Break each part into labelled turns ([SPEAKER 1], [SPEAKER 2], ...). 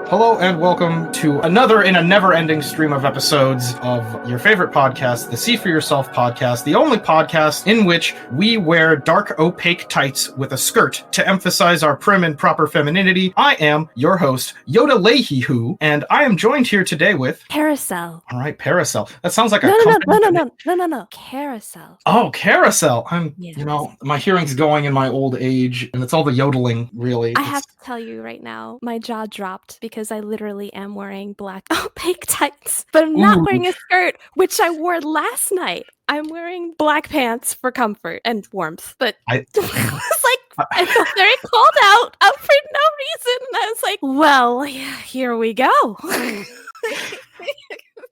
[SPEAKER 1] Hello and welcome to another in a never-ending stream of episodes of your favorite podcast, the See For Yourself podcast, the only podcast in which we wear dark opaque tights with a skirt to emphasize our prim and proper femininity. I am your host, Yoda Leahy-Hoo, and I am joined here today with...
[SPEAKER 2] Carousel.
[SPEAKER 1] All right, Paracel. That sounds like
[SPEAKER 2] No. Carousel.
[SPEAKER 1] Oh, Carousel.
[SPEAKER 2] Yes.
[SPEAKER 1] My hearing's going in my old age, and it's all the yodeling, really.
[SPEAKER 2] I have to tell you right now, my jaw dropped because I literally am wearing black opaque tights, but I'm not wearing a skirt, which I wore last night. I'm wearing black pants for comfort and warmth, but I was like, I felt very called out for no reason. And I was like, well, yeah, here we go.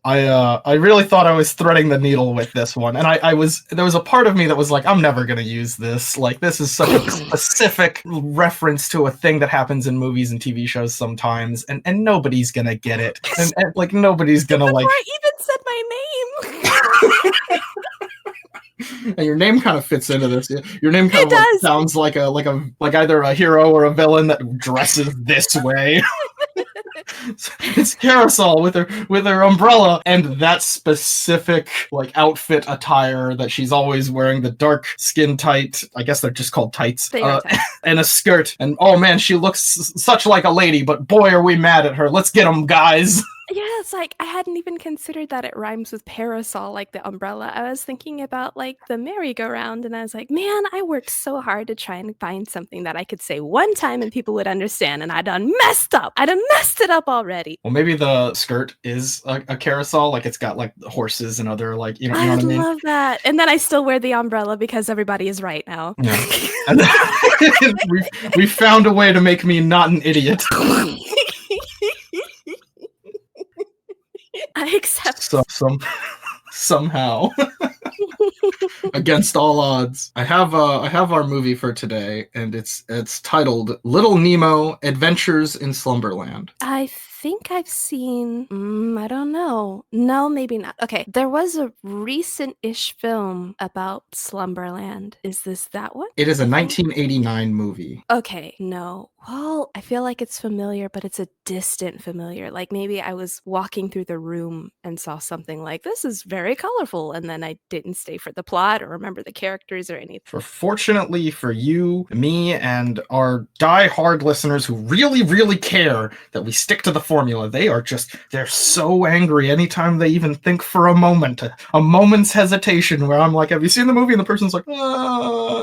[SPEAKER 1] I really thought I was threading the needle with this one, and there was a part of me that was like, I'm never gonna use this. Like, this is such a specific reference to a thing that happens in movies and TV shows sometimes, and nobody's gonna get it, and like nobody's gonna
[SPEAKER 2] Before
[SPEAKER 1] like.
[SPEAKER 2] I even said my name.
[SPEAKER 1] And your name kind of fits into this. Your name kind of like sounds like either a hero or a villain that dresses this way. It's Carousel with her umbrella and that specific like outfit attire that she's always wearing, the dark skin tight. I guess they're just called tights.
[SPEAKER 2] They are tight.
[SPEAKER 1] And a skirt. And oh man, she looks such like a lady. But boy, are we mad at her. Let's get them, guys.
[SPEAKER 2] Yeah, it's like I hadn't even considered that it rhymes with parasol, like the umbrella. I was thinking about like the merry-go-round, and I was like, man, I worked so hard to try and find something that I could say one time and people would understand, and I done messed up. I done messed it up already.
[SPEAKER 1] Well, maybe the skirt is a carousel, like it's got like horses and other like you know what I mean.
[SPEAKER 2] I love that. And then I still wear the umbrella because everybody is right now.
[SPEAKER 1] Yeah. And we found a way to make me not an idiot.
[SPEAKER 2] I accept.
[SPEAKER 1] Somehow. Against all odds. I have our movie for today, and it's titled Little Nemo: Adventures in Slumberland.
[SPEAKER 2] I think I've seen, I don't know. No, maybe not. Okay, there was a recent-ish film about Slumberland. Is this that one?
[SPEAKER 1] It is a 1989 movie.
[SPEAKER 2] Okay, no. Well, I feel like it's familiar, but it's a distant familiar. Like maybe I was walking through the room and saw something like, this is very colorful, and then I didn't stay for the plot or remember the characters or anything.
[SPEAKER 1] Fortunately for you, me, and our die-hard listeners who really, really care that we stick to the formula, they're so angry anytime they even think for a moment's hesitation where I'm like, have you seen the movie? And the person's like,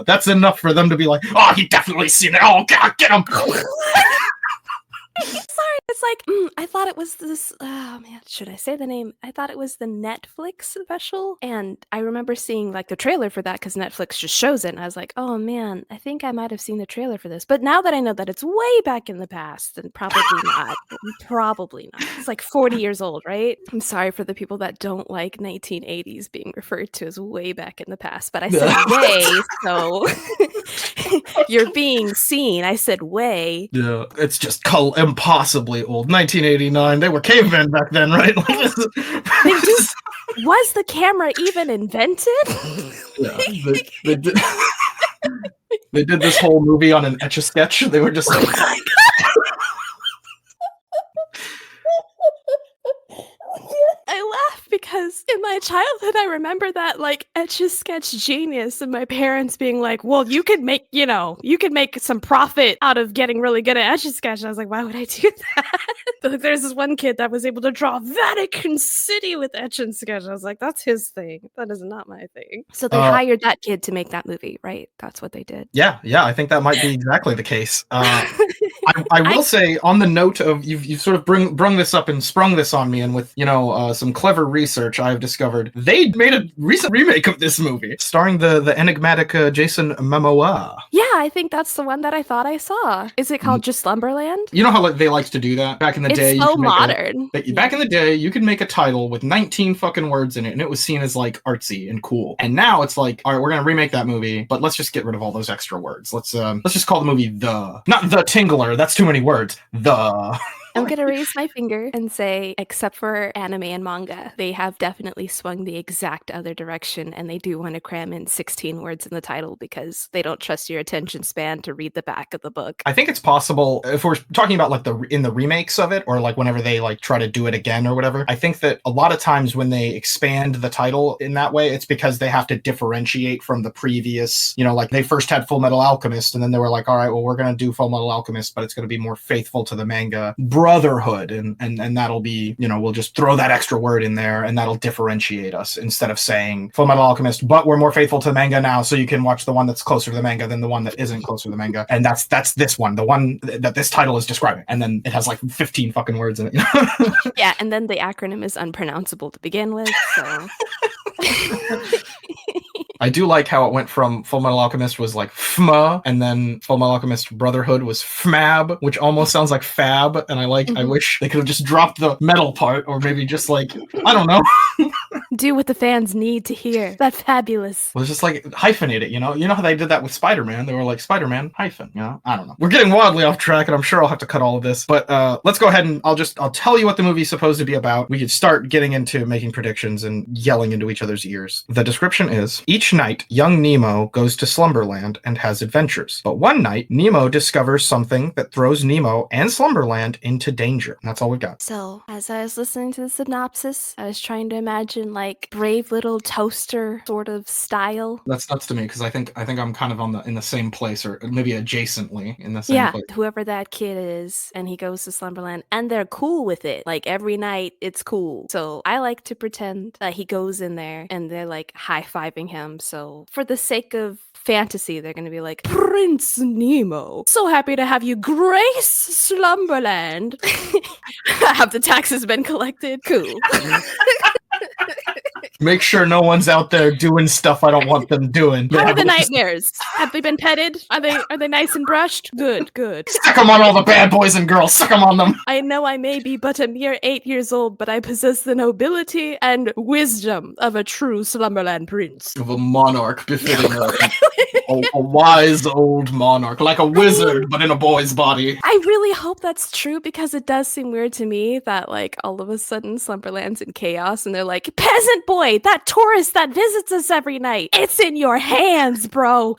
[SPEAKER 1] that's enough for them to be like, oh, he definitely seen it. Oh, God, get him.
[SPEAKER 2] Sorry, it's like, I thought it was this, oh man, should I say the name? I thought it was the Netflix special, and I remember seeing like the trailer for that because Netflix just shows it, and I was like, oh man, I think I might have seen the trailer for this, but now that I know that it's way back in the past, then probably not. Probably not. It's like 40 years old, right? I'm sorry for the people that don't like 1980s being referred to as way back in the past, but I said way, so you're being seen. I said way.
[SPEAKER 1] Yeah, it's just impossibly old. 1989. They were cavemen back then, right?
[SPEAKER 2] Was the camera even invented?
[SPEAKER 1] Yeah, they did. They did this whole movie on an Etch A Sketch. They were just like,
[SPEAKER 2] I laugh because in my childhood I remember that like Etch A Sketch genius and my parents being like, well, you could make some profit out of getting really good at Etch A Sketch. And I was like, why would I do that? But there's this one kid that was able to draw Vatican City with Etch A Sketch. I was like, that's his thing. That is not my thing. So they hired that kid to make that movie, right? That's what they did.
[SPEAKER 1] Yeah, I think that might be exactly the case. I will say, on the note of you've sort of brung this up and sprung this on me, and with some clever research, I've discovered they made a recent remake of this movie starring the enigmatic Jason Momoa.
[SPEAKER 2] Yeah, I think that's the one that I thought I saw. Is it called just Slumberland?
[SPEAKER 1] You know how they liked to do that back in the day.
[SPEAKER 2] It's so modern.
[SPEAKER 1] Back in the day, you could make a title with 19 fucking words in it, and it was seen as like artsy and cool. And now it's like, all right, we're gonna remake that movie, but let's just get rid of all those extra words. Let's just call the movie not the Tingler. That's too many words.
[SPEAKER 2] I'm gonna raise my finger and say, except for anime and manga, they have definitely swung the exact other direction, and they do want to cram in 16 words in the title because they don't trust your attention span to read the back of the book.
[SPEAKER 1] I think it's possible, if we're talking about like in the remakes of it, or like whenever they like try to do it again or whatever, I think that a lot of times when they expand the title in that way, it's because they have to differentiate from the previous, like they first had Full Metal Alchemist, and then they were like, all right, well, we're going to do Full Metal Alchemist, but it's going to be more faithful to the manga Brotherhood, and that'll be, we'll just throw that extra word in there, and that'll differentiate us, instead of saying Full Metal Alchemist, but we're more faithful to the manga now, so you can watch the one that's closer to the manga than the one that isn't closer to the manga, and that's this one, the one that this title is describing, and then it has like 15 fucking words in it.
[SPEAKER 2] Yeah, and then the acronym is unpronounceable to begin with, so...
[SPEAKER 1] I do like how it went from Full Metal Alchemist was like FMA, and then Full Metal Alchemist Brotherhood was FMAB, which almost sounds like fab, and I wish they could have just dropped the metal part, or maybe just like, I don't know.
[SPEAKER 2] Do what the fans need to hear. That's fabulous.
[SPEAKER 1] Well, it's just like hyphenate it, You know how they did that with Spider-Man? They were like, Spider-Man, hyphen, I don't know. We're getting wildly off track, and I'm sure I'll have to cut all of this, but let's go ahead and I'll tell you what the movie's supposed to be about. We could start getting into making predictions and yelling into each other's ears. The description is, each night, young Nemo goes to Slumberland and has adventures. But one night, Nemo discovers something that throws Nemo and Slumberland into danger. And that's all we got.
[SPEAKER 2] So, as I was listening to the synopsis, I was trying to imagine like brave little toaster sort of style.
[SPEAKER 1] That's nuts to me, because I think I'm kind of in the same place, or maybe adjacently in the same place.
[SPEAKER 2] Whoever that kid is, and he goes to Slumberland, and they're cool with it. Like every night, it's cool. So I like to pretend that he goes in there and they're like high-fiving him. So for the sake of fantasy, they're going to be like, Prince Nemo, so happy to have you grace Slumberland. Have the taxes been collected? Cool.
[SPEAKER 1] Make sure no one's out there doing stuff I don't want them doing.
[SPEAKER 2] How are the nightmares? Have they been petted? Are they nice and brushed? Good.
[SPEAKER 1] Suck them on all the bad boys and girls. Suck them on them.
[SPEAKER 2] I know I may be but a mere 8 years old, but I possess the nobility and wisdom of a true Slumberland prince.
[SPEAKER 1] Of a monarch befitting a wise old monarch, like a wizard, but in a boy's body.
[SPEAKER 2] I really hope that's true, because it does seem weird to me that like all of a sudden Slumberland's in chaos and they're like, peasant boy, that tourist that visits us every night, it's in your hands, bro.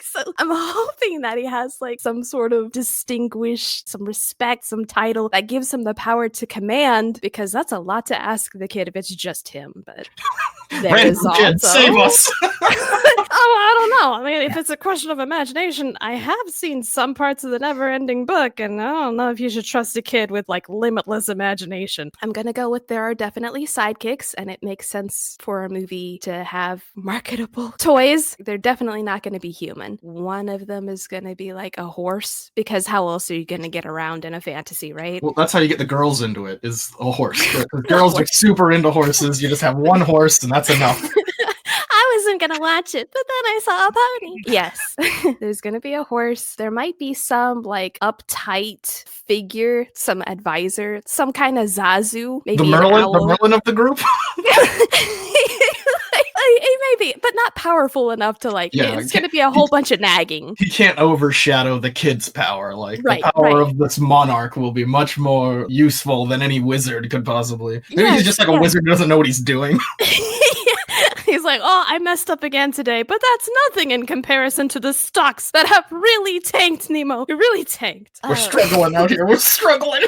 [SPEAKER 2] So I'm hoping that he has like some sort of distinguished, some respect, some title that gives him the power to command, because that's a lot to ask the kid if it's just him. But there is also...
[SPEAKER 1] kid, save us.
[SPEAKER 2] I don't know. I mean, if it's a question of imagination, I have seen some parts of the Never-Ending Book, and I don't know if you should trust a kid with like limitless imagination. I'm gonna go with there are definitely sidekicks, and it makes sense for a movie to have marketable toys. They're definitely not going to be human. One of them is going to be like a horse, because how else are you going to get around in a fantasy, right?
[SPEAKER 1] Well, that's how you get the girls into it, is a horse. The girls are super into horses. You just have one horse, and that's enough.
[SPEAKER 2] I wasn't gonna watch it, but then I saw a pony. Yes, there's gonna be a horse. There might be some like uptight figure, some advisor, some kind of Zazu, maybe
[SPEAKER 1] the Merlin of the group.
[SPEAKER 2] It may be, but not powerful enough to like. Yeah, it's gonna be a whole bunch of nagging.
[SPEAKER 1] He can't overshadow the kid's power. Like the power of this monarch will be much more useful than any wizard could possibly. Maybe he's just like a wizard who doesn't know what he's doing.
[SPEAKER 2] He's like, oh, I messed up again today, but that's nothing in comparison to the stocks that have really tanked, Nemo. You're really tanked.
[SPEAKER 1] We're struggling out here. We're struggling.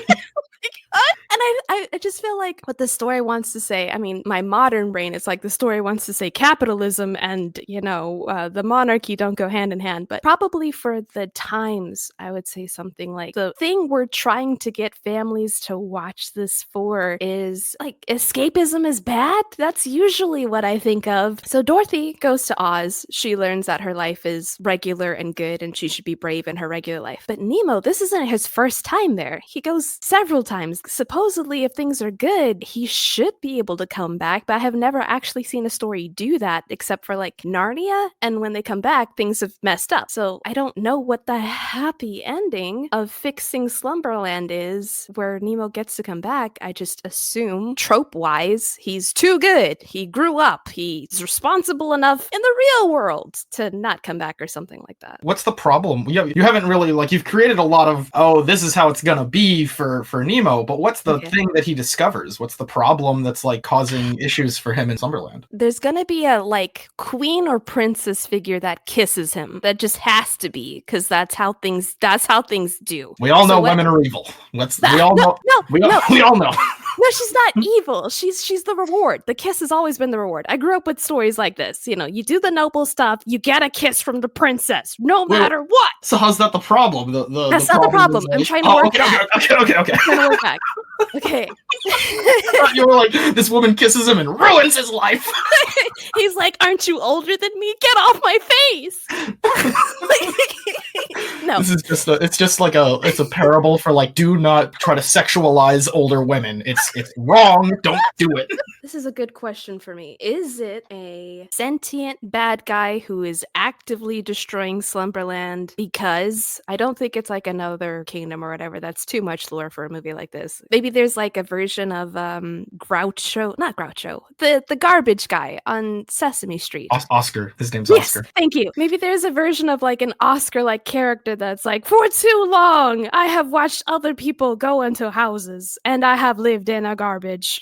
[SPEAKER 2] And I just feel like what the story wants to say, I mean, my modern brain is like the story wants to say capitalism and, the monarchy don't go hand in hand. But probably for the times, I would say something like the thing we're trying to get families to watch this for is like escapism is bad. That's usually what I think of. So Dorothy goes to Oz. She learns that her life is regular and good and she should be brave in her regular life. But Nemo, this isn't his first time there. He goes several times times. Supposedly, if things are good, he should be able to come back, but I have never actually seen a story do that except for like Narnia, and when they come back, things have messed up. So I don't know what the happy ending of fixing Slumberland is where Nemo gets to come back. I just assume, trope-wise, he's too good. He grew up. He's responsible enough in the real world to not come back or something like that.
[SPEAKER 1] What's the problem? You haven't really, like, you've created a lot of, oh, this is how it's gonna be for Nemo, but what's the thing that he discovers? What's the problem that's, like, causing issues for him in Slumberland?
[SPEAKER 2] There's gonna be a, like, queen or princess figure that kisses him. That just has to be, because that's how things do.
[SPEAKER 1] We all know women are evil. We all know. We all know.
[SPEAKER 2] No, she's not evil. She's the reward. The kiss has always been the reward. I grew up with stories like this. You know, you do the noble stuff, you get a kiss from the princess, no matter what.
[SPEAKER 1] So how's that the problem?
[SPEAKER 2] That's not the problem. I'm trying to work back.
[SPEAKER 1] Okay.
[SPEAKER 2] I'm trying to work back. Okay.
[SPEAKER 1] You were like, this woman kisses him and ruins his life.
[SPEAKER 2] He's like, aren't you older than me? Get off my face. No.
[SPEAKER 1] This is just it's a parable for, like, do not try to sexualize older women. It's wrong. Don't do it.
[SPEAKER 2] This is a good question for me. Is it a sentient bad guy who is actively destroying Slumberland? Because I don't think it's like another kingdom or whatever. That's too much lore for a movie like this. Maybe there's like a version of Groucho, not Groucho, the garbage guy on Sesame Street.
[SPEAKER 1] Oscar. His name's Oscar.
[SPEAKER 2] Yes, thank you. Maybe there's a version of like an Oscar-like character that's like, for too long, I have watched other people go into houses and I have lived in a garbage.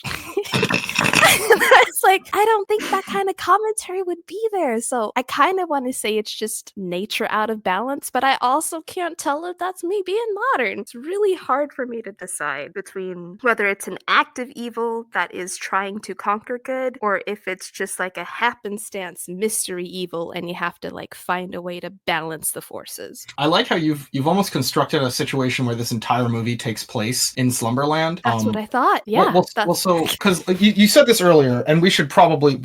[SPEAKER 2] It's like, I don't think that kind of commentary would be there. So I kind of want to say it's just nature out of balance, but I also can't tell if that's me being modern. It's really hard for me to decide between whether it's an active evil that is trying to conquer good, or if it's just like a happenstance mystery evil and you have to like find a way to balance the forces.
[SPEAKER 1] I like how you've almost constructed a situation where this entire movie takes place in Slumberland.
[SPEAKER 2] That's what I thought. Yeah.
[SPEAKER 1] Well, so because you said this earlier, and we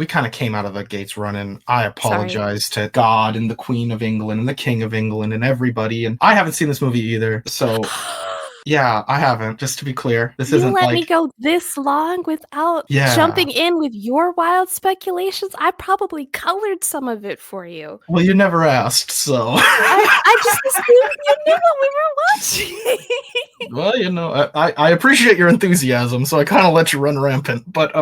[SPEAKER 1] kind of came out of the gates running. I apologize to God and the Queen of England and the King of England and everybody. And I haven't seen this movie either, so. Yeah, I haven't, just to be clear. This isn't like... You let
[SPEAKER 2] me go this long without jumping in with your wild speculations? I probably colored some of it for you.
[SPEAKER 1] Well, you never asked, so...
[SPEAKER 2] I just assumed you knew what we were watching.
[SPEAKER 1] Well, you know, I appreciate your enthusiasm, so I kind of let you run rampant, but,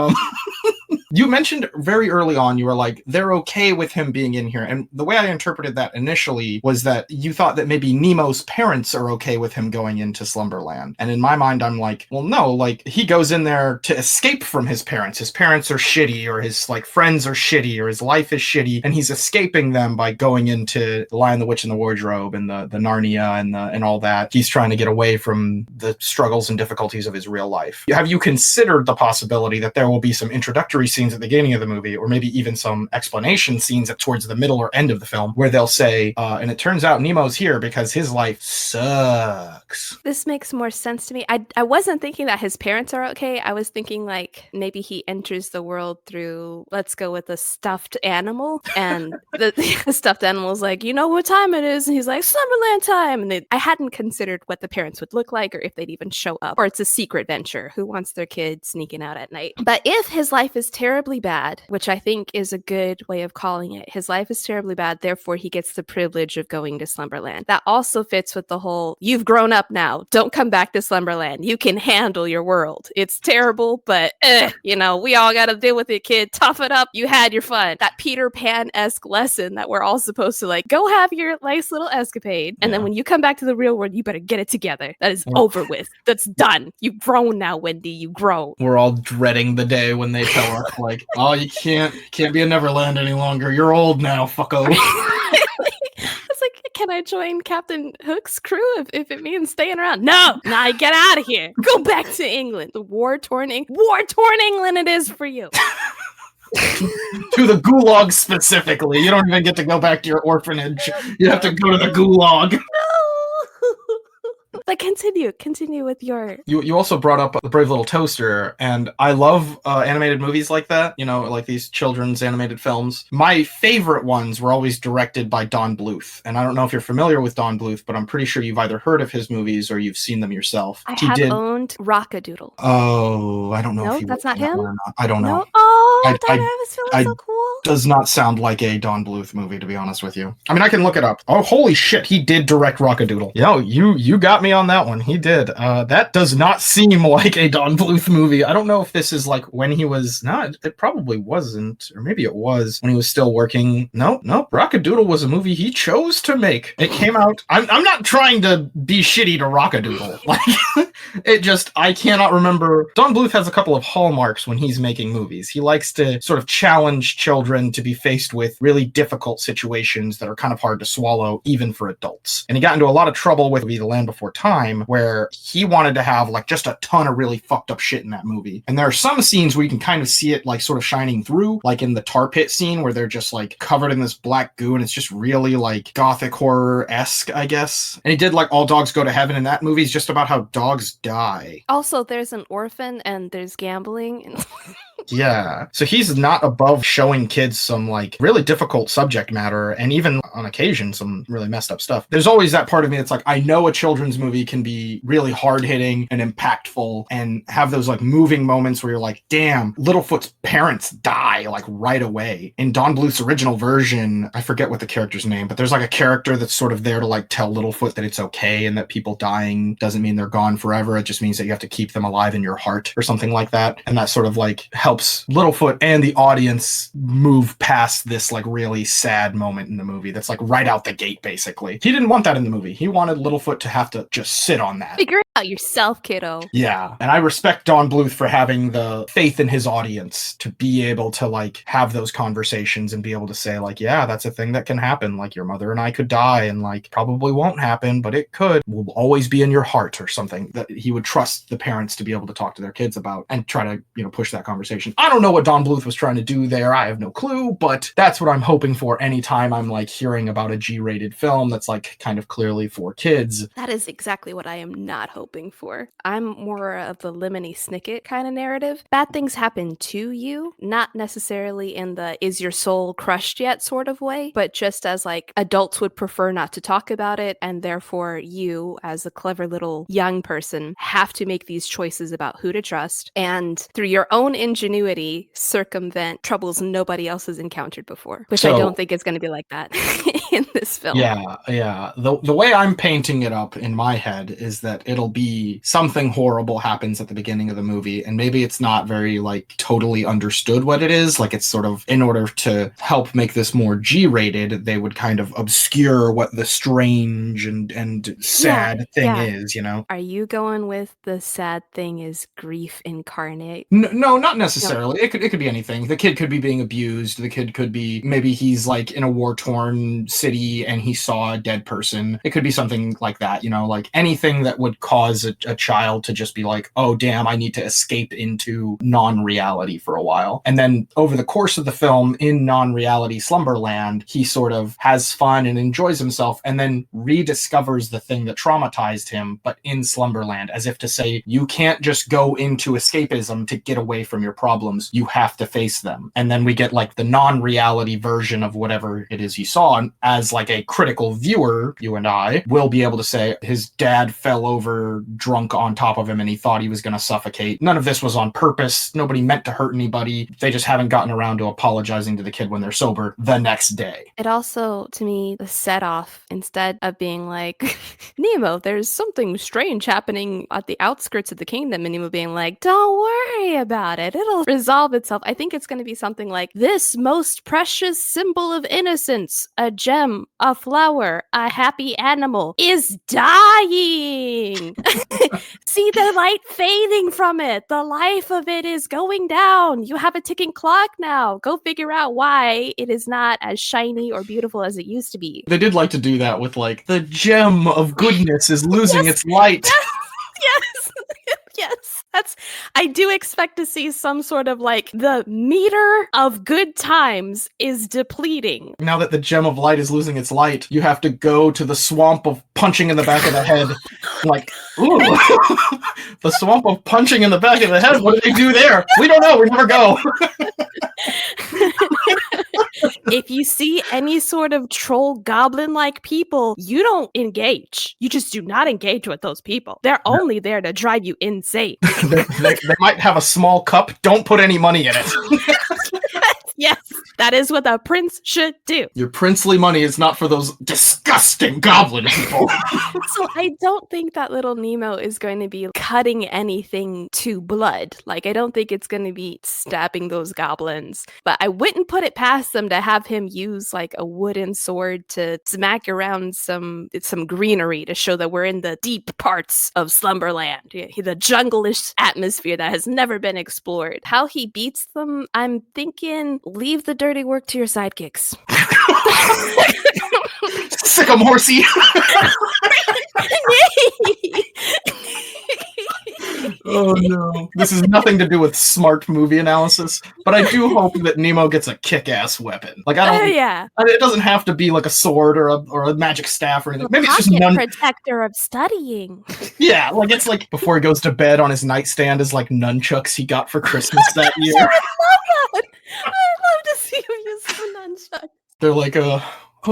[SPEAKER 1] You mentioned very early on, you were like, they're okay with him being in here. And the way I interpreted that initially was that you thought that maybe Nemo's parents are okay with him going into Slumberland. And in my mind, I'm like, well, no, like, he goes in there to escape from his parents. His parents are shitty, or his, like, friends are shitty, or his life is shitty. And he's escaping them by going into The Lion, the Witch, and the Wardrobe, and the Narnia, and all that. He's trying to get away from the struggles and difficulties of his real life. Have you considered the possibility that there will be some introductory scenes at the beginning of the movie, or maybe even some explanation scenes towards the middle or end of the film, where they'll say, and it turns out Nemo's here because his life sucks.
[SPEAKER 2] This makes more sense to me. I wasn't thinking that his parents are okay. I was thinking like maybe he enters the world through, let's go with a stuffed animal, and the stuffed animal's like, you know what time it is? And he's like, Slumberland time. And I hadn't considered what the parents would look like, or if they'd even show up, or it's a secret venture. Who wants their kid sneaking out at night? But if his life is terribly bad, which I think is a good way of calling it, his life is terribly bad, therefore he gets the privilege of going to Slumberland. That also fits with the whole, you've grown up now, don't come back to Slumberland, you can handle your world. It's terrible, but you know, we all gotta deal with it, kid. Tough it up, you had your fun. That Peter Pan-esque lesson that we're all supposed to like, go have your nice little escapade, and then when you come back to the real world, you better get it together. That is over with. That's done. You've grown now, Wendy, you've grown.
[SPEAKER 1] We're all dreading the day when they tell us like, oh, you can't be a Neverland any longer. You're old now, fucko.
[SPEAKER 2] It's like, can I join Captain Hook's crew if it means staying around? No, get out of here. Go back to England. The war-torn England it is for you.
[SPEAKER 1] To the gulag specifically. You don't even get to go back to your orphanage. You have to go to the gulag.
[SPEAKER 2] No. But continue with your...
[SPEAKER 1] You also brought up The Brave Little Toaster, and I love animated movies like that, you know, like these children's animated films. My favorite ones were always directed by Don Bluth, and I don't know if you're familiar with Don Bluth, but I'm pretty sure you've either heard of his movies or you've seen them yourself.
[SPEAKER 2] I have owned Rock-A-Doodle.
[SPEAKER 1] Oh, I don't know if he
[SPEAKER 2] that's not him?
[SPEAKER 1] I don't know.
[SPEAKER 2] No? Oh, I was feeling so cool.
[SPEAKER 1] Does not sound like a Don Bluth movie, to be honest with you. I mean, I can look it up. Oh, holy shit, he did direct Rock-A-Doodle. Yo, you got me on that one. He did. That does not seem like a Don Bluth movie. I don't know if this is like when he was... No, it probably wasn't. Or maybe it was when he was still working. Nope. Rock-A-Doodle was a movie he chose to make. It came out... I'm not trying to be shitty to Rock-A-Doodle. Like, I cannot remember... Don Bluth has a couple of hallmarks when he's making movies. He likes to sort of challenge children to be faced with really difficult situations that are kind of hard to swallow, even for adults. And he got into a lot of trouble with The Land Before Time, where he wanted to have like just a ton of really fucked up shit in that movie. And there are some scenes where you can kind of see it like sort of shining through, like in the tar pit scene where they're just like covered in this black goo, and it's just really like gothic horror-esque, I guess. And he did like All Dogs Go to Heaven, and that movie is just about how dogs die.
[SPEAKER 2] Also, there's an orphan and there's gambling.
[SPEAKER 1] Yeah. So he's not above showing kids some like really difficult subject matter, and even on occasion some really messed up stuff. There's always that part of me that's like, I know a children's movie can be really hard-hitting and impactful and have those like moving moments where you're like, damn, Littlefoot's parents die like right away. In Don Bluth's original version, I forget what the character's name, but there's like a character that's sort of there to like tell Littlefoot that it's okay and that people dying doesn't mean they're gone forever. It just means that you have to keep them alive in your heart or something like that. And that sort of like helps Littlefoot and the audience move past this like really sad moment in the movie that's like right out the gate, basically. He didn't want that in the movie. He wanted Littlefoot to have to just sit on that.
[SPEAKER 2] Figure it out yourself, kiddo.
[SPEAKER 1] Yeah. And I respect Don Bluth for having the faith in his audience to be able to like have those conversations and be able to say like, yeah, that's a thing that can happen. Like your mother and I could die, and like probably won't happen, but it could. Will always be in your heart, or something that he would trust the parents to be able to talk to their kids about and try to, you know, push that conversation. I don't know what Don Bluth was trying to do there. I have no clue, but that's what I'm hoping for anytime I'm like hearing about a G-rated film that's like kind of clearly for kids.
[SPEAKER 2] That is exactly what I am not hoping for. I'm more of the Lemony Snicket kind of narrative. Bad things happen to you, not necessarily in the is your soul crushed yet sort of way, but just as like adults would prefer not to talk about it, and therefore you as a clever little young person have to make these choices about who to trust, and through your own ingenuity circumvent troubles nobody else has encountered before, which I don't think is going to be like that in this film.
[SPEAKER 1] Yeah. The way I'm painting it up in my head is that it'll be something horrible happens at the beginning of the movie, and maybe it's not very like totally understood what it is. Like it's sort of, in order to help make this more G-rated, they would kind of obscure what the strange and sad thing is, you know?
[SPEAKER 2] Are you going with the sad thing is grief incarnate?
[SPEAKER 1] No, not necessarily. No. It could be anything. The kid could be being abused. The kid could be, maybe he's like in a war-torn city and he saw a dead person. It could be something like that, you know, like anything that would cause a child to just be like, oh damn, I need to escape into non-reality for a while. And then over the course of the film, in non-reality Slumberland, he sort of has fun and enjoys himself, and then rediscovers the thing that traumatized him, but in Slumberland, as if to say, you can't just go into escapism to get away from your problems. You have to face them. And then we get like the non-reality version of whatever it is he saw, and as like a critical viewer, you and I will be able to say his dad fell over drunk on top of him and he thought he was going to suffocate. None of this was on purpose. Nobody meant to hurt anybody. They just haven't gotten around to apologizing to the kid when they're sober the next day.
[SPEAKER 2] It also, to me, the set off, instead of being like, Nemo, there's something strange happening at the outskirts of the kingdom, and Nemo being like, don't worry about it. It'll resolve itself. I think it's going to be something like, this most precious symbol of innocence, a gem, a flower, a happy animal, is dying. See the light fading from it. The life of it is going down. You have a ticking clock now. Go figure out why it is not as shiny or beautiful as it used to be.
[SPEAKER 1] They did like to do that with like, the gem of goodness is losing its light.
[SPEAKER 2] Yes. Yes. I do expect to see some sort of like the meter of good times is depleting.
[SPEAKER 1] Now that the gem of light is losing its light, you have to go to the swamp of punching in the back of the head. Like, ooh, the swamp of punching in the back of the head. What do they do there? We don't know. We never go.
[SPEAKER 2] If you see any sort of troll goblin-like people, you don't engage. You just do not engage with those people. They're only there to drive you insane.
[SPEAKER 1] They might have a small cup. Don't put any money in it.
[SPEAKER 2] Yes, that is what a prince should do.
[SPEAKER 1] Your princely money is not for those disgusting goblin people.
[SPEAKER 2] So I don't think that little Nemo is going to be cutting anything to blood. Like, I don't think it's going to be stabbing those goblins. But I wouldn't put it past them to have him use like a wooden sword to smack around some greenery to show that we're in the deep parts of Slumberland, the jungle-ish atmosphere that has never been explored. How he beats them, I'm thinking, leave the dirty work to your sidekicks.
[SPEAKER 1] Sick 'em, horsey. Oh no. This has nothing to do with smart movie analysis, but I do hope that Nemo gets a kick-ass weapon. Like, it doesn't have to be like a sword or a magic staff or anything. Maybe it's just
[SPEAKER 2] protector of studying.
[SPEAKER 1] Yeah, like it's like before he goes to bed on his nightstand is like nunchucks he got for Christmas that year.
[SPEAKER 2] Sure, I love that. I love to see him use some nunchucks.
[SPEAKER 1] They're like, oh,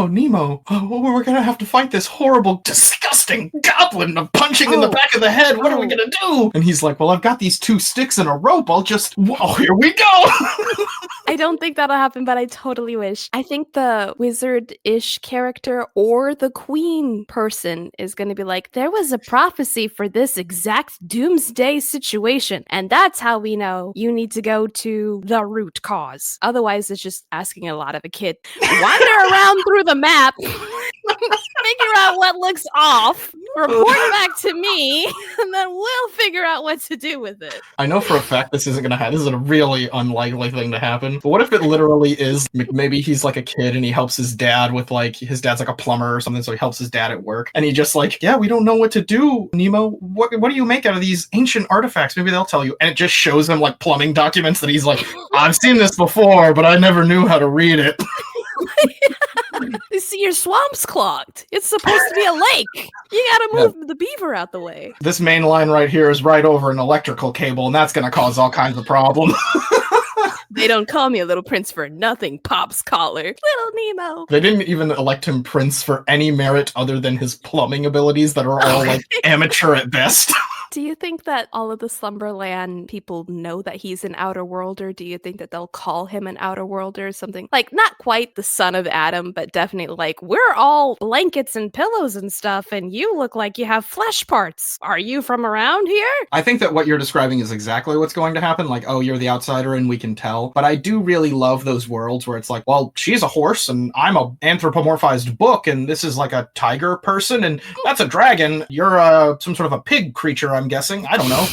[SPEAKER 1] Nemo, we're gonna have to fight this horrible, disgusting goblin of punching in the back of the head. What are we gonna do? And he's like, well, I've got these 2 sticks and a rope. Here we go.
[SPEAKER 2] I don't think that'll happen, but I totally wish. I think the wizard-ish character or the queen person is going to be like, there was a prophecy for this exact doomsday situation, and that's how we know you need to go to the root cause. Otherwise, it's just asking a lot of a kid. Wander around through the map, figure out what looks off, report back to me, and then we'll figure out what to do with it.
[SPEAKER 1] I know for a fact this isn't going to happen. This is a really unlikely thing to happen. But what if it literally is, maybe he's like a kid and he helps his dad with like, his dad's like a plumber or something, so he helps his dad at work. And he just like, yeah, we don't know what to do, Nemo. What do you make out of these ancient artifacts? Maybe they'll tell you. And it just shows him like plumbing documents that he's like, I've seen this before, but I never knew how to read it.
[SPEAKER 2] You see, your swamp's clogged. It's supposed to be a lake. You gotta move the beaver out the way.
[SPEAKER 1] This main line right here is right over an electrical cable, and that's gonna cause all kinds of problems.
[SPEAKER 2] They don't call me a little prince for nothing, Pop's collar. Little Nemo.
[SPEAKER 1] They didn't even elect him prince for any merit other than his plumbing abilities that are all like amateur at best.
[SPEAKER 2] Do you think that all of the Slumberland people know that he's an outer worlder? Do you think that they'll call him an outer worlder or something? Like, not quite the son of Adam, but definitely like, we're all blankets and pillows and stuff, and you look like you have flesh parts. Are you from around here?
[SPEAKER 1] I think that what you're describing is exactly what's going to happen. Like, oh, you're the outsider and we can tell. But I do really love those worlds where it's like, well, she's a horse and I'm a anthropomorphized book and this is like a tiger person and that's a dragon. You're some sort of a pig creature, I'm guessing. I don't know.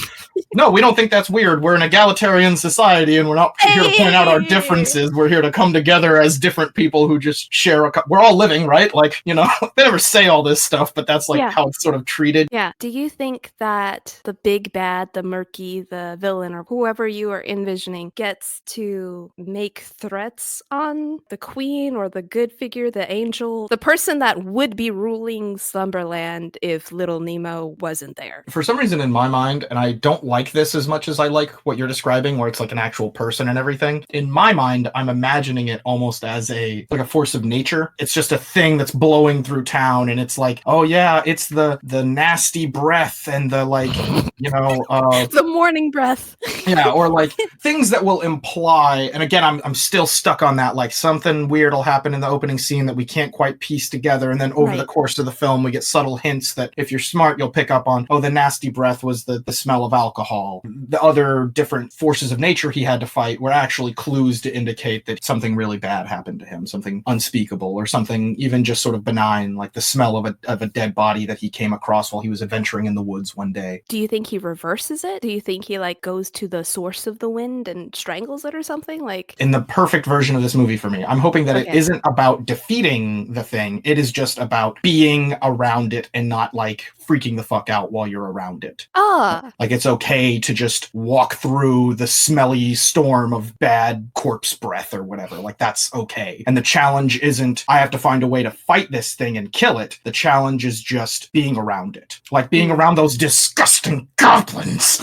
[SPEAKER 1] No, we don't think that's weird. We're an egalitarian society and we're not here to point out our differences. We're here to come together as different people who just share we're all living, right? Like, you know, they never say all this stuff, but that's like how it's sort of treated.
[SPEAKER 2] Yeah. Do you think that the big bad, the murky, the villain, or whoever you are envisioning gets to make threats on the queen or the good figure, the angel, the person that would be ruling Slumberland if little Nemo wasn't there?
[SPEAKER 1] For some reason in my mind, and I don't like this as much as I like what you're describing, where it's like an actual person and everything. In my mind, I'm imagining it almost as a force of nature. It's just a thing that's blowing through town, and it's like, oh yeah, it's the nasty breath and the like, you know,
[SPEAKER 2] the morning breath.
[SPEAKER 1] Yeah, or like things that will imply. And again, I'm still stuck on that. Like something weird will happen in the opening scene that we can't quite piece together, and then over the course of the film, we get subtle hints that if you're smart, you'll pick up on. Oh, the nasty breath was the smell of alcohol. The other different forces of nature he had to fight were actually clues to indicate that something really bad happened to him, something unspeakable, or something even just sort of benign, like the smell of a dead body that he came across while he was adventuring in the woods one day.
[SPEAKER 2] Do you think he reverses it? Do you think he like goes to the source of the wind and strangles it or something? Like,
[SPEAKER 1] in the perfect version of this movie for me, I'm hoping that it isn't about defeating the thing. It is just about being around it and not like freaking the fuck out while you're around it. it.
[SPEAKER 2] Ah.
[SPEAKER 1] Like, it's okay to just walk through the smelly storm of bad corpse breath or whatever. Like, that's okay. And the challenge isn't, I have to find a way to fight this thing and kill it. The challenge is just being around it. Like, being around those disgusting goblins.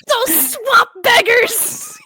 [SPEAKER 2] those swamp beggars.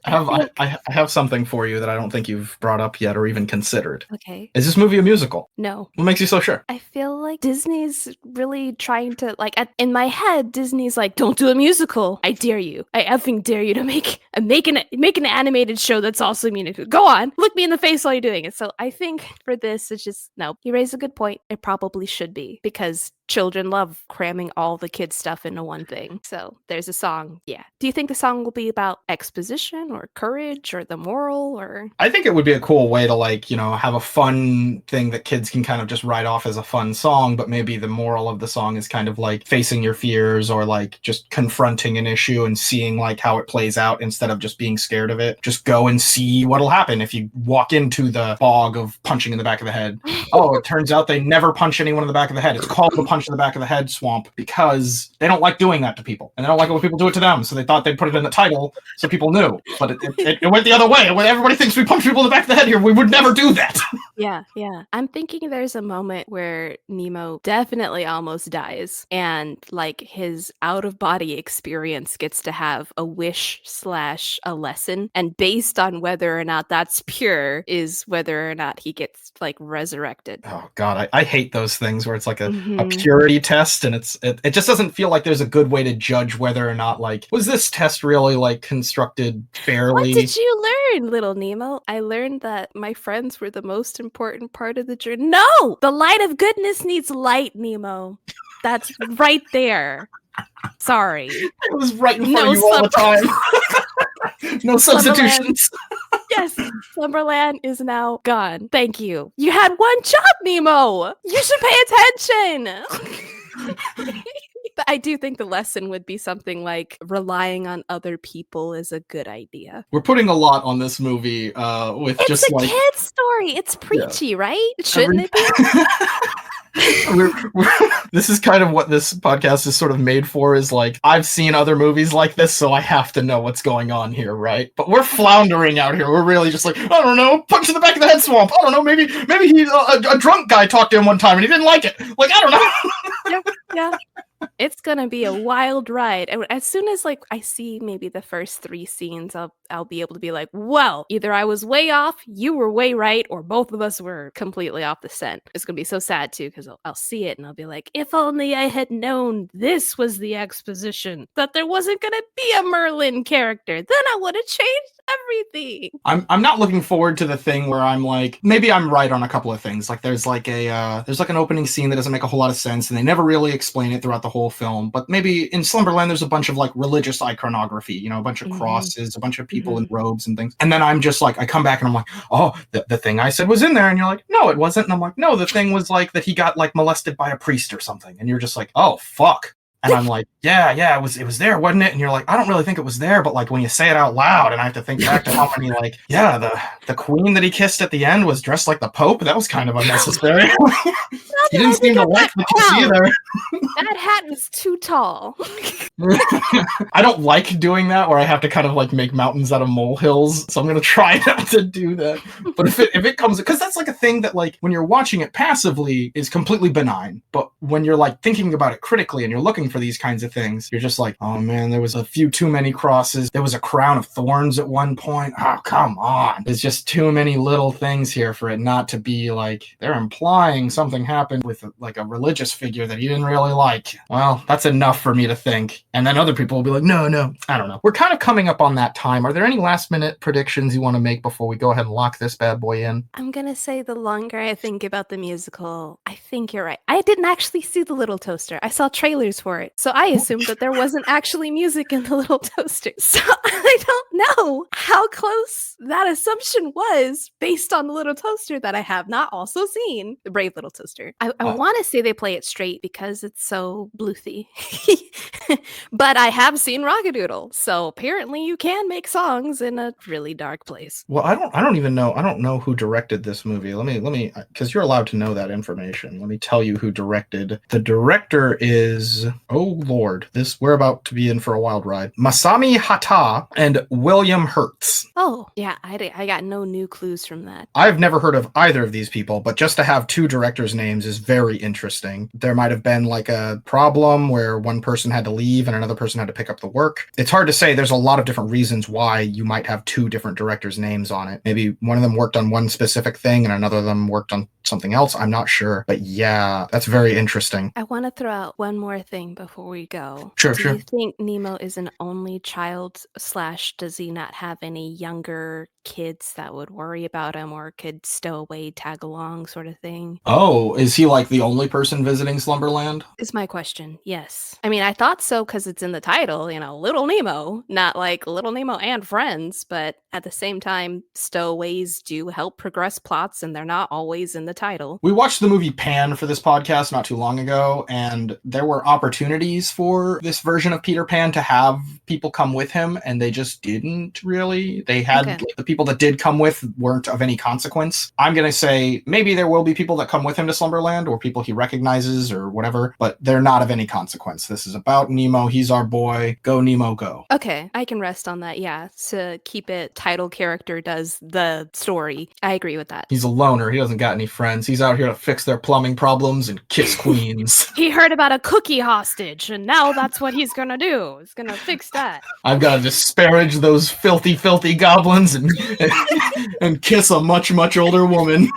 [SPEAKER 1] I have something for you that I don't think you've brought up yet or even considered.
[SPEAKER 2] Okay.
[SPEAKER 1] Is this movie a musical?
[SPEAKER 2] No.
[SPEAKER 1] What makes you so sure?
[SPEAKER 2] I feel like Disney's really trying to, like, in my head, Disney's like, don't do a musical. I dare you. I effing dare you to make an animated show that's also a musical. Go on. Look me in the face while you're doing it. So I think for this, it's just, no. You raise a good point. It probably should be, because children love cramming all the kids' stuff into one thing. So there's a song. Yeah. Do you think the song will be about exposition or courage or the moral, or?
[SPEAKER 1] I think it would be a cool way to, like, you know, have a fun thing that kids can kind of just write off as a fun song, but maybe the moral of the song is kind of like facing your fears, or like just confronting an issue and seeing like how it plays out instead of just being scared of it. Just go and see what'll happen if you walk into the bog of punching in the back of the head. Oh, it turns out they never punch anyone in the back of the head. It's called the punch in the back of the head swamp because they don't like doing that to people, and they don't like it when people do it to them, so they thought they'd put it in the title so people knew, but it went the other way. When everybody thinks we punch people in the back of the head here, we would never do that.
[SPEAKER 2] Yeah. I'm thinking there's a moment where Nemo definitely almost dies, and like his out-of-body experience gets to have a wish / a lesson, and based on whether or not that's pure is whether or not he gets like resurrected.
[SPEAKER 1] Oh god, I hate those things where it's like a purity test, and it just doesn't feel like there's a good way to judge whether or not, like, was this test really like constructed fairly.
[SPEAKER 2] What did you learn, little Nemo? I learned that my friends were the most important part of the journey. No! The light of goodness needs light, Nemo. That's right there. Sorry.
[SPEAKER 1] It was right in front of you all the time. No substitutions.
[SPEAKER 2] Yes, Slumberland is now gone. Thank you. You had one job, Nemo. You should pay attention. I do think the lesson would be something like relying on other people is a good idea.
[SPEAKER 1] We're putting a lot on this movie with
[SPEAKER 2] it's
[SPEAKER 1] just like...
[SPEAKER 2] It's a kid's story. It's preachy, right? Shouldn't it be?
[SPEAKER 1] This is kind of what this podcast is sort of made for, is like, I've seen other movies like this, so I have to know what's going on here, right? But we're floundering out here. We're really just like, I don't know, punch in the back of the head swamp. I don't know, maybe he a drunk guy talked to him one time and he didn't like it. Like, I don't know.
[SPEAKER 2] Yeah. It's gonna be a wild ride. And as soon as like I see maybe the first 3 scenes, I'll be able to be like, well, either I was way off, you were way right, or both of us were completely off the scent. It's gonna be so sad too, because I'll see it and I'll be like, if only I had known this was the exposition, that there wasn't gonna be a Merlin character, then I would have changed everything.
[SPEAKER 1] I'm not looking forward to the thing where I'm like, maybe I'm right on a couple of things. Like there's like an opening scene that doesn't make a whole lot of sense, and they never really explain it throughout the whole film. But maybe in Slumberland there's a bunch of like religious iconography, you know, a bunch of crosses, a bunch of people in robes and things. And then I'm just like, I come back and I'm like, oh, the thing I said was in there, and you're like, no, it wasn't. And I'm like, no, the thing was like that he got like molested by a priest or something. And you're just like, oh fuck. And I'm like, yeah, it was there, wasn't it? And you're like, I don't really think it was there, but like when you say it out loud, and I have to think back to how many, like, yeah, the queen that he kissed at the end was dressed like the Pope. That was kind of unnecessary. He didn't seem to like the kiss either.
[SPEAKER 2] That hat was too tall.
[SPEAKER 1] I don't like doing that, where I have to kind of like make mountains out of molehills. So I'm gonna try not to do that. But if it comes, because that's like a thing that like when you're watching it passively is completely benign, but when you're like thinking about it critically and you're looking for these kinds of things, you're just like, oh man, there was a few too many crosses. There was a crown of thorns at one point. Oh, come on. There's just too many little things here for it not to be like, they're implying something happened with like a religious figure that he didn't really like. Well, that's enough for me to think. And then other people will be like, no, I don't know. We're kind of coming up on that time. Are there any last minute predictions you want to make before we go ahead and lock this bad boy in?
[SPEAKER 2] I'm gonna say the longer I think about the musical, I think you're right. I didn't actually see The Little Toaster. I saw trailers for part. So I assumed that there wasn't actually music in the little toaster. So I don't know how close that assumption was based on the little toaster that I have not also seen. The Brave Little Toaster. I want to say they play it straight because it's so Bluthy. But I have seen Rock-A-Doodle. So apparently you can make songs in a really dark place.
[SPEAKER 1] Well, I don't even know. I don't know who directed this movie. Let me, because you're allowed to know that information. Let me tell you who directed. The director is, oh Lord, we're about to be in for a wild ride. Masami Hata and William Hurtz.
[SPEAKER 2] Oh, yeah, I got no new clues from that.
[SPEAKER 1] I've never heard of either of these people, but just to have two directors' names is very interesting. There might have been like a problem where one person had to leave and another person had to pick up the work. It's hard to say. There's a lot of different reasons why you might have two different directors' names on it. Maybe one of them worked on one specific thing and another of them worked on something else. I'm not sure. But yeah, that's very interesting.
[SPEAKER 2] I want to throw out one more thing before we go.
[SPEAKER 1] Sure.
[SPEAKER 2] Do you think Nemo is an only child / does he not have any younger kids that would worry about him or could stow away, tag along sort of thing?
[SPEAKER 1] Oh, is he like the only person visiting Slumberland?
[SPEAKER 2] Is my question. Yes. I mean, I thought so because it's in the title, Little Nemo, not like Little Nemo and Friends, but at the same time, stowaways do help progress plots and they're not always in the title.
[SPEAKER 1] We watched the movie Pan for this podcast not too long ago, and there were opportunities for this version of Peter Pan to have people come with him, and they just didn't really. They had the people that did come with weren't of any consequence. I'm going to say maybe there will be people that come with him to Slumberland or people he recognizes or whatever, but they're not of any consequence. This is about Nemo. He's our boy. Go, Nemo, go.
[SPEAKER 2] Okay, I can rest on that, yeah. To keep it title character does the story. I agree with that.
[SPEAKER 1] He's a loner. He doesn't got any friends. He's out here to fix their plumbing problems and kiss queens.
[SPEAKER 2] He heard about a cookie hostage, and now that's what he's gonna do. He's gonna fix that.
[SPEAKER 1] I've got to disparage those filthy, filthy goblins and kiss a much, much older woman.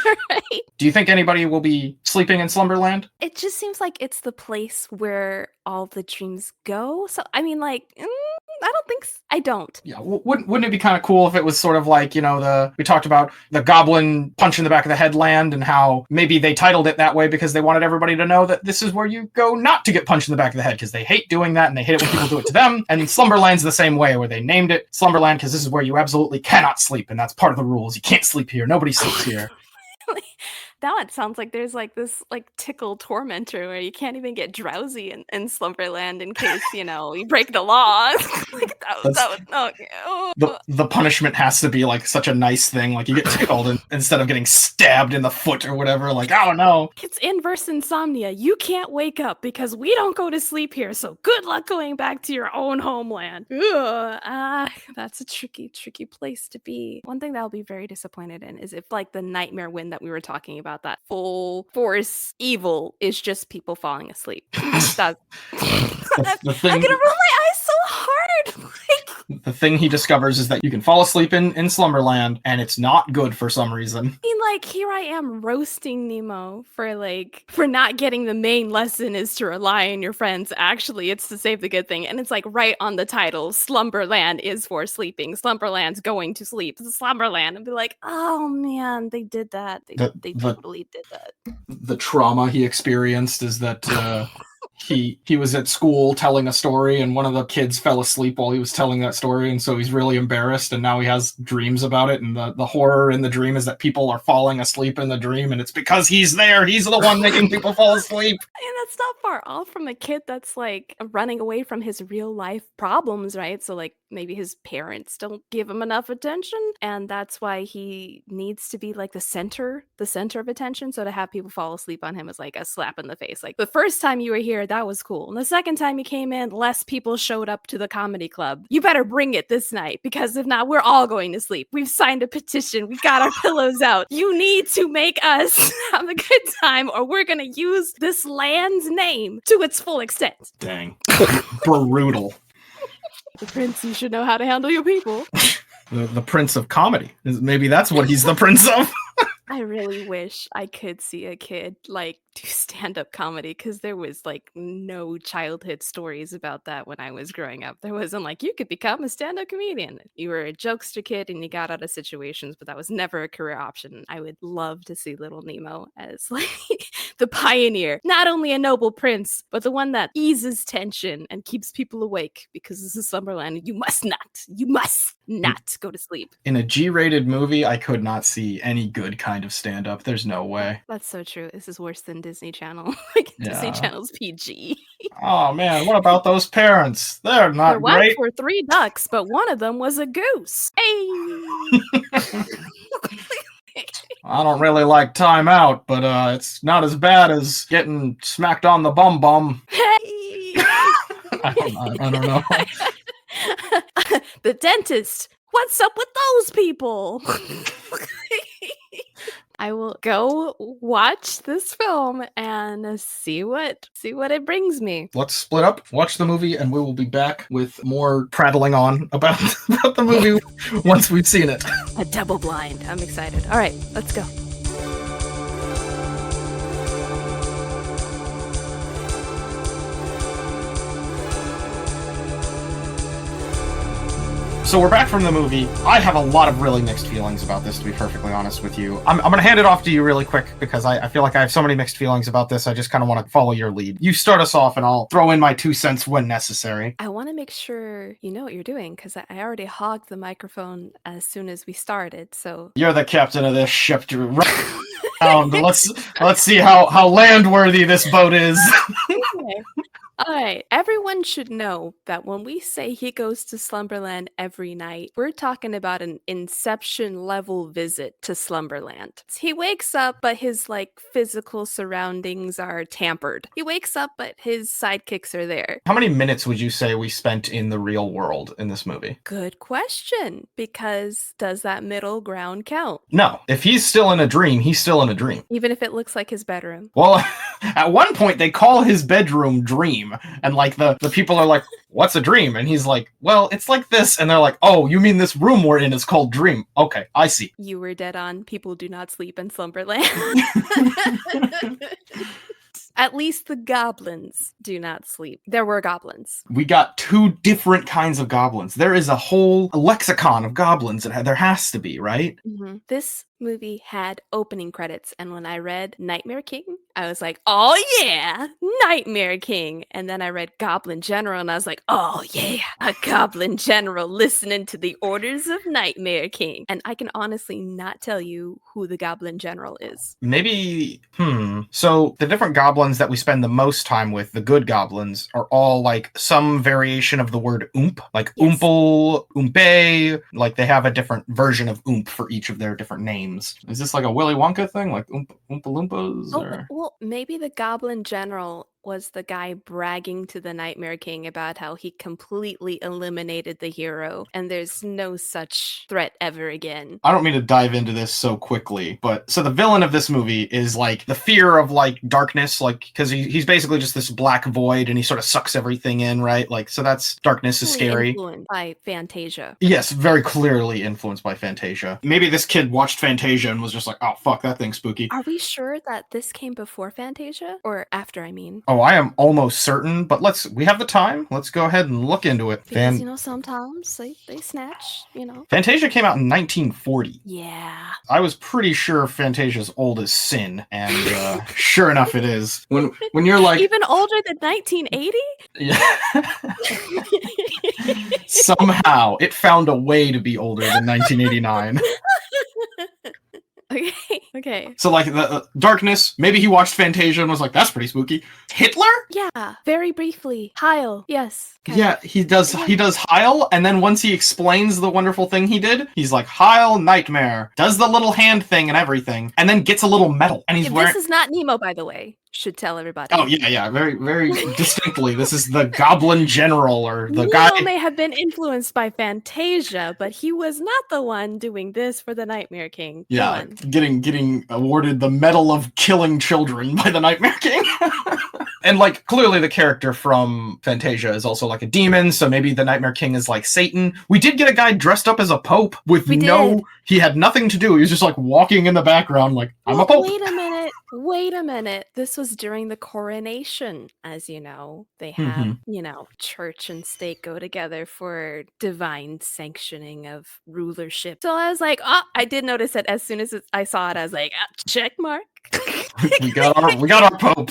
[SPEAKER 2] Right.
[SPEAKER 1] Do you think anybody will be sleeping in Slumberland?
[SPEAKER 2] It just seems like it's the place where all the dreams go. So, I mean, I don't think I don't.
[SPEAKER 1] Yeah, wouldn't it be kind of cool if it was sort of like, we talked about the goblin punch in the back of the head land and how maybe they titled it that way because they wanted everybody to know that this is where you go not to get punched in the back of the head because they hate doing that and they hate it when people do it to them. And Slumberland's the same way where they named it Slumberland because this is where you absolutely cannot sleep and that's part of the rules. You can't sleep here. Nobody sleeps here.
[SPEAKER 2] Now it sounds like there's this tickle tormentor where you can't even get drowsy in Slumberland in case, you break the law.
[SPEAKER 1] The punishment has to be such a nice thing. You get tickled instead of getting stabbed in the foot or whatever. Oh no.
[SPEAKER 2] It's inverse insomnia. You can't wake up because we don't go to sleep here. So good luck going back to your own homeland. That's a tricky place to be. One thing that I'll be very disappointed in is if the nightmare wind that we were talking about, that full force evil is just people falling asleep. I'm gonna roll my eyes so hard.
[SPEAKER 1] The thing he discovers is that you can fall asleep in Slumberland and it's not good for some reason.
[SPEAKER 2] I mean, here I am roasting Nemo for not getting the main lesson is to rely on your friends. Actually, it's to save the good thing. And it's right on the title, Slumberland is for sleeping. Slumberland's going to sleep. Slumberland. And be oh man, they did that. They totally did that.
[SPEAKER 1] The trauma he experienced is that he was at school telling a story and one of the kids fell asleep while he was telling that story, and so he's really embarrassed and now he has dreams about it, and the horror in the dream is that people are falling asleep in the dream and it's because he's there. He's the one making people fall asleep.
[SPEAKER 2] And that's not far off from a kid that's running away from his real life problems, right? So maybe his parents don't give him enough attention and that's why he needs to be the center of attention. So to have people fall asleep on him is a slap in the face. The first time you were here, that was cool. And the second time you came in, less people showed up to the comedy club. You better bring it this night because if not, we're all going to sleep. We've signed a petition. We got our pillows out. You need to make us have a good time or we're going to use this land's name to its full extent.
[SPEAKER 1] Dang. Brutal.
[SPEAKER 2] The prince, you should know how to handle your people.
[SPEAKER 1] The prince of comedy. Maybe that's what he's the prince of.
[SPEAKER 2] I really wish I could see a kid do stand-up comedy because there was like no childhood stories about that when I was growing up. There wasn't like you could become a stand-up comedian. You were a jokester kid and you got out of situations, but that was never a career option. I would love to see little Nemo as like the pioneer, not only a noble prince, but the one that eases tension and keeps people awake because this is Slumberland and you must not go to sleep.
[SPEAKER 1] In a G-rated movie, I could not see any good kind of stand-up. There's no way.
[SPEAKER 2] That's so true. This is worse than Disney Channel. Like Disney Channel's PG.
[SPEAKER 1] Oh man, what about those parents? They're not
[SPEAKER 2] Their
[SPEAKER 1] great.
[SPEAKER 2] wives were 3 ducks, but one of them was a goose. Hey!
[SPEAKER 1] I don't really like Time Out, but it's not as bad as getting smacked on the bum.
[SPEAKER 2] Hey!
[SPEAKER 1] I don't know.
[SPEAKER 2] The dentist. What's up with those people? I will go watch this film and see what it brings me.
[SPEAKER 1] Let's split up, watch the movie, and we will be back with more prattling on about the movie once we've seen it.
[SPEAKER 2] A double blind. I'm excited. All right, let's go.
[SPEAKER 1] So we're back from the movie. I have a lot of really mixed feelings about this, to be perfectly honest with you. I'm going to hand it off to you really quick because I feel like I have so many mixed feelings about this. I just kind of want to follow your lead. You start us off and I'll throw in my 2 cents when necessary. I
[SPEAKER 2] want to make sure you know what you're doing because I already hogged the microphone as soon as we started. So
[SPEAKER 1] you're the captain of this ship. Let's see how landworthy this boat is.
[SPEAKER 2] Okay. All right, everyone should know that when we say he goes to Slumberland every night, we're talking about an Inception level visit to Slumberland. He wakes up, but his physical surroundings are tampered. He wakes up, but his sidekicks are there.
[SPEAKER 1] How many minutes would you say we spent in the real world in this movie?
[SPEAKER 2] Good question, because does that middle ground count?
[SPEAKER 1] No. If he's still in a dream, he's still in a dream.
[SPEAKER 2] Even if it looks like his bedroom.
[SPEAKER 1] Well, at one point they call his bedroom Dream. And the people are like, what's a dream? And he's like, well, it's like this. And they're like, oh, you mean this room we're in is called Dream? Okay, I see.
[SPEAKER 2] You were dead on. People do not sleep in Slumberland. At least the goblins do not sleep. There were goblins.
[SPEAKER 1] We got 2 different kinds of goblins. There is a whole lexicon of goblins. There has to be, right?
[SPEAKER 2] Mm-hmm. This movie had opening credits, and when I read Nightmare King, I was like, oh yeah, Nightmare King. And then I read Goblin General, and I was like, oh yeah, a Goblin General listening to the orders of Nightmare King. And I can honestly not tell you who the Goblin General is.
[SPEAKER 1] Maybe, So the different goblins that we spend the most time with, the good goblins, are all some variation of the word oomp, like yes. Oompel, oompe, they have a different version of oomp for each of their different names. Is this like a Willy Wonka thing, like Oompa Loompas? Or?
[SPEAKER 2] Well, maybe the Goblin General was the guy bragging to the Nightmare King about how he completely eliminated the hero and there's no such threat ever again.
[SPEAKER 1] I don't mean to dive into this so quickly, but so the villain of this movie is the fear of darkness, because he's basically just this black void and he sort of sucks everything in, right? So that's darkness is scary.
[SPEAKER 2] Influenced by Fantasia.
[SPEAKER 1] Yes, very clearly influenced by Fantasia. Maybe this kid watched Fantasia and was just like, oh fuck, that thing's spooky.
[SPEAKER 2] Are we sure that this came before Fantasia? Or after, I mean?
[SPEAKER 1] Oh, I am almost certain, but we have the time. Let's go ahead and look into it.
[SPEAKER 2] Because, sometimes they snatch,
[SPEAKER 1] Fantasia came out in 1940.
[SPEAKER 2] Yeah.
[SPEAKER 1] I was pretty sure Fantasia's old as sin, and sure enough it is. When you're like...
[SPEAKER 2] Even older than 1980?
[SPEAKER 1] Yeah. Somehow, it found a way to be older than 1989.
[SPEAKER 2] Okay.
[SPEAKER 1] So the darkness, maybe he watched Fantasia and was like, that's pretty spooky. Hitler?
[SPEAKER 2] Yeah, very briefly. Heil, yes.
[SPEAKER 1] Yeah, he does Heil, and then once he explains the wonderful thing he did, he's like, Heil Nightmare, does the little hand thing and everything, and then gets a little medal. And
[SPEAKER 2] This is not Nemo, by the way. Should tell everybody.
[SPEAKER 1] Oh, yeah, very, very distinctly. This is the Goblin General, or the guy...
[SPEAKER 2] Nemo may have been influenced by Fantasia, but he was not the one doing this for the Nightmare King.
[SPEAKER 1] Yeah, getting awarded the Medal of Killing Children by the Nightmare King. And clearly the character from Fantasia is also a demon, so maybe the Nightmare King is Satan. We did get a guy dressed up as a pope with he had nothing to do. He was just walking in the background I'm a pope.
[SPEAKER 2] Wait a minute. Wait a minute. This was during the coronation, as you know. They have,
[SPEAKER 1] Mm-hmm.
[SPEAKER 2] church and state go together for divine sanctioning of rulership. So I was like, oh, I did notice it as soon as I saw it. I was like, check mark.
[SPEAKER 1] we got our Pope.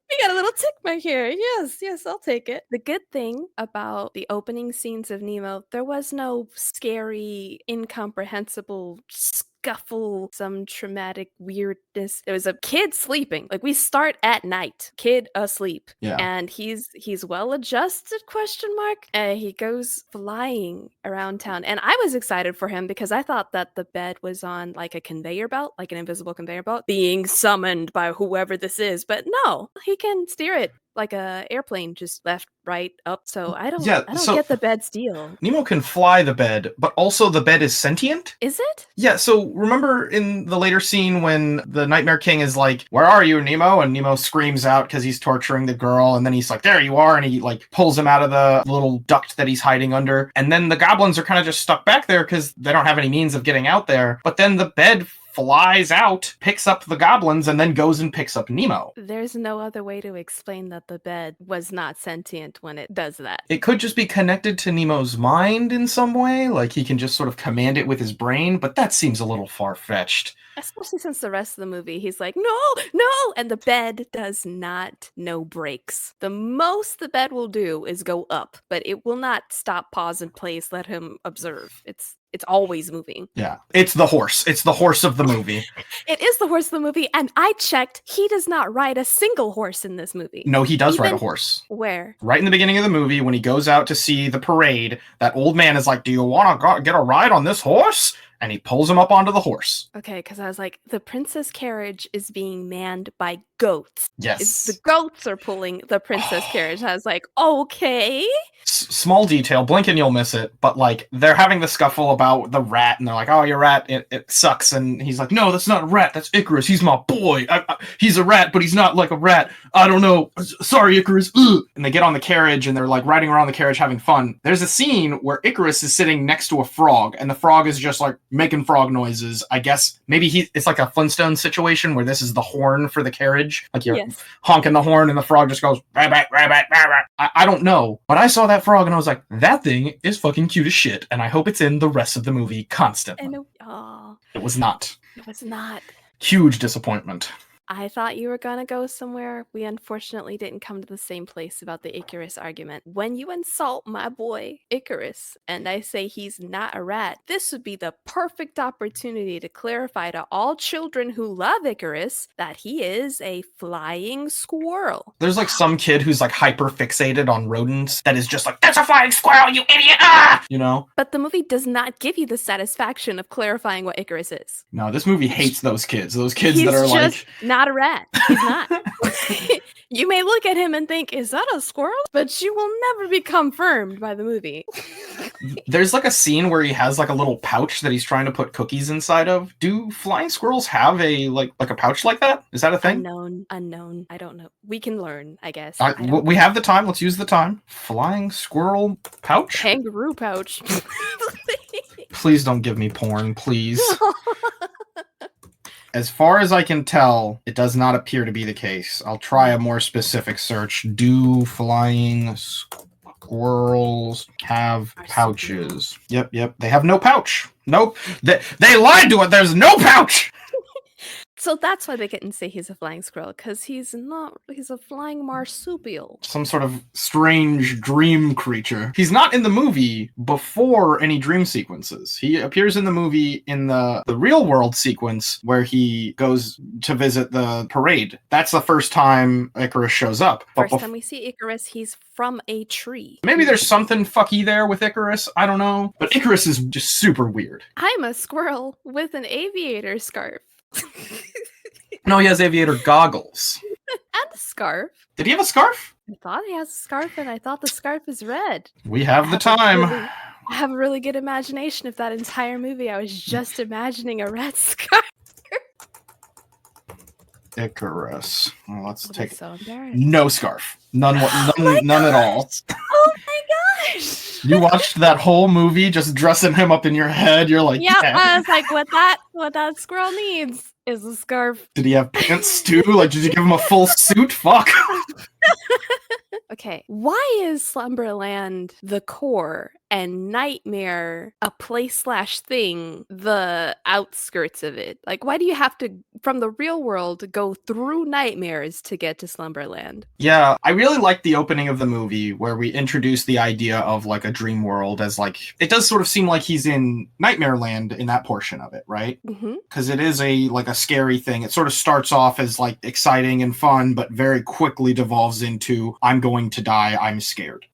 [SPEAKER 2] We got a little tick mark here. Yes, I'll take it. The good thing about the opening scenes of Nemo, there was no scary, incomprehensible scuffle, some traumatic weirdness. There was a kid sleeping. Like, we start at night, kid asleep.
[SPEAKER 1] Yeah.
[SPEAKER 2] And he's well adjusted, question mark. He goes flying around town. And I was excited for him because I thought that the bed was on like a conveyor belt, like an invisible conveyor belt, being summoned by whoever this is. But no, he can steer it like a airplane, just left, right, up. So I don't get the bed's deal.
[SPEAKER 1] Nemo can fly the bed, but also the bed is sentient?
[SPEAKER 2] Is it?
[SPEAKER 1] Yeah, so remember in the later scene when the Nightmare King is like, "Where are you, Nemo?" And Nemo screams out because he's torturing the girl, and then he's like, "There you are," and he like pulls him out of the little duct that he's hiding under. And then the goblins are kind of just stuck back there because they don't have any means of getting out there. But then the bed flies out, picks up the goblins, and then goes and picks up Nemo.
[SPEAKER 2] There's no other way to explain that the bed was not sentient when it does that.
[SPEAKER 1] It could just be connected to Nemo's mind in some way, like he can just sort of command it with his brain, but that seems a little far-fetched.
[SPEAKER 2] Especially since the rest of the movie, he's like, no, and the bed does not know breaks. The most the bed will do is go up, but it will not stop, pause, and place, let him observe. It's always moving.
[SPEAKER 1] Yeah, it's the horse. It's the horse of the movie.
[SPEAKER 2] It is the horse of the movie, and I checked, he does not ride a single horse in this movie.
[SPEAKER 1] No, he does ride a horse.
[SPEAKER 2] Where?
[SPEAKER 1] Right in the beginning of the movie, when he goes out to see the parade, that old man is like, "Do you want to get a ride on this horse?" And he pulls him up onto the horse.
[SPEAKER 2] Okay, because I was like, the princess carriage is being manned by goats.
[SPEAKER 1] Yes.
[SPEAKER 2] The goats are pulling the princess carriage. I was like, okay.
[SPEAKER 1] Small detail, blink and you'll miss it, but like they're having the scuffle about the rat, and they're like, "Oh, your rat, it sucks." And he's like, "No, that's not a rat. That's Icarus. He's my boy. He's a rat, but he's not like a rat. I don't know. Sorry, Icarus." Ugh. And they get on the carriage, and they're like riding around the carriage having fun. There's a scene where Icarus is sitting next to a frog, and the frog is just like making frog noises. I guess maybe it's like a Flintstones situation where this is the horn for the carriage. Like you're honking the horn, and the frog just goes, "Rabbit, rabbit, rabbit." I don't know, but I saw that frog, and I was like, that thing is fucking cute as shit, and I hope it's in the rest of the movie constantly.
[SPEAKER 2] And
[SPEAKER 1] it was not.
[SPEAKER 2] It was not.
[SPEAKER 1] Huge disappointment.
[SPEAKER 2] I thought you were gonna go somewhere. We unfortunately didn't come to the same place about the Icarus argument. When you insult my boy Icarus and I say he's not a rat, this would be the perfect opportunity to clarify to all children who love Icarus that he is a flying squirrel.
[SPEAKER 1] There's like some kid who's like hyper fixated on rodents that is just like, "That's a flying squirrel, you idiot!" Ah! You know?
[SPEAKER 2] But the movie does not give you the satisfaction of clarifying what Icarus is.
[SPEAKER 1] No, this movie hates those kids. Those kids
[SPEAKER 2] He's
[SPEAKER 1] that are
[SPEAKER 2] just
[SPEAKER 1] like,
[SPEAKER 2] not a rat. He's not. You may look at him and think, "Is that a squirrel?" But you will never be confirmed by the movie.
[SPEAKER 1] There's like a scene where he has like a little pouch that he's trying to put cookies inside of. Do flying squirrels have a like a pouch like that? Is that a thing?
[SPEAKER 2] Unknown. I don't know. We can learn, I guess.
[SPEAKER 1] We have the time. Let's use the time. Flying squirrel pouch?
[SPEAKER 2] Kangaroo pouch.
[SPEAKER 1] Please don't give me porn, please. As far as I can tell, it does not appear to be the case. I'll try a more specific search. Do flying squirrels have pouches? Yep. They have no pouch. Nope. They lied to it. There's no pouch.
[SPEAKER 2] So that's why they couldn't say he's a flying squirrel, because he's a flying marsupial.
[SPEAKER 1] Some sort of strange dream creature. He's not in the movie before any dream sequences. He appears in the movie in the real world sequence where he goes to visit the parade. That's the first time Icarus shows up.
[SPEAKER 2] First time we see Icarus, he's from a tree.
[SPEAKER 1] Maybe there's something fucky there with Icarus. I don't know. But Icarus is just super weird.
[SPEAKER 2] I'm a squirrel with an aviator scarf.
[SPEAKER 1] No, he has aviator goggles.
[SPEAKER 2] And a scarf.
[SPEAKER 1] Did he have a scarf?
[SPEAKER 2] I thought he has a scarf, and I thought the scarf is red.
[SPEAKER 1] We have the time.
[SPEAKER 2] I have a really good imagination of that entire movie. I was just imagining a red scarf.
[SPEAKER 1] Icarus. Well, let's take
[SPEAKER 2] so embarrassed.
[SPEAKER 1] No scarf. None at all.
[SPEAKER 2] Oh my gosh!
[SPEAKER 1] You watched that whole movie just dressing him up in your head. You're like,
[SPEAKER 2] yeah. I was like, what that squirrel needs. is a scarf.
[SPEAKER 1] Did he have pants too? Like, did you give him a full suit? Fuck.
[SPEAKER 2] Okay, why is Slumberland the core and Nightmare a place/thing the outskirts of it? Like, why do you have to, from the real world, go through nightmares to get to Slumberland?
[SPEAKER 1] Yeah, I really like the opening of the movie where we introduce the idea of like a dream world as like, it does sort of seem like he's in Nightmare Land in that portion of it, right? Because it is a like a scary thing. It sort of starts off as like exciting and fun, but very quickly devolves into I'm going to die, I'm scared.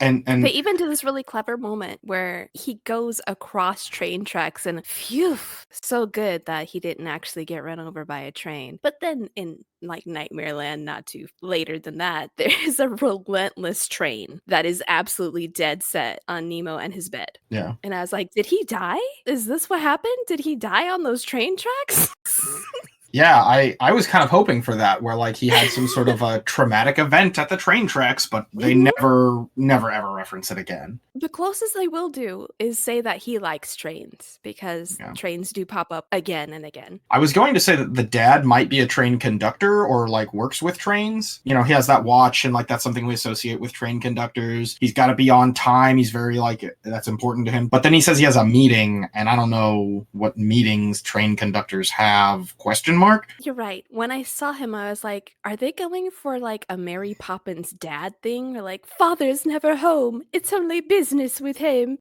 [SPEAKER 1] And
[SPEAKER 2] they even do this really clever moment where he goes across train tracks and phew, so good that he didn't actually get run over by a train. But then in like Nightmare Land, not too later than that, there is a relentless train that is absolutely dead set on Nemo and his bed.
[SPEAKER 1] Yeah.
[SPEAKER 2] And I was like, did he die? Is this what happened? Did he die on those train tracks?
[SPEAKER 1] Yeah, I was kind of hoping for that, where like he had some sort of a traumatic event at the train tracks, but they never ever reference it again.
[SPEAKER 2] The closest they will do is say that he likes trains, because trains do pop up again and again.
[SPEAKER 1] I was going to say that the dad might be a train conductor or like works with trains. You know, he has that watch and like that's something we associate with train conductors. He's got to be on time. He's very like, that's important to him. But then he says he has a meeting, and I don't know what meetings train conductors have, question mark?
[SPEAKER 2] You're right. When I saw him, I was like, are they going for like a Mary Poppins dad thing? Or like, father's never home. It's only business with him.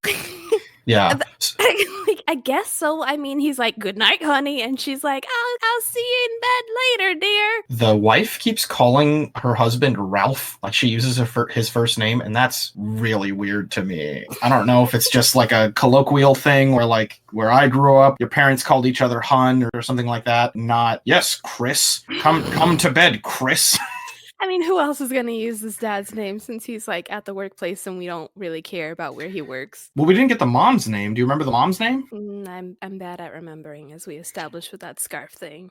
[SPEAKER 1] Yeah.
[SPEAKER 2] Like, I guess so. I mean, he's like, good night, honey. And she's like, I'll see you in bed later, dear.
[SPEAKER 1] The wife keeps calling her husband Ralph. Like, she uses his first name, and that's really weird to me. I don't know if it's just like a colloquial thing where like where I grew up, your parents called each other hun or something like that. Not, yes, Chris. Come to bed, Chris.
[SPEAKER 2] I mean, who else is going to use his dad's name since he's like at the workplace and we don't really care about where he works?
[SPEAKER 1] Well, we didn't get the mom's name. Do you remember the mom's name?
[SPEAKER 2] I'm bad at remembering, as we established with that scarf thing.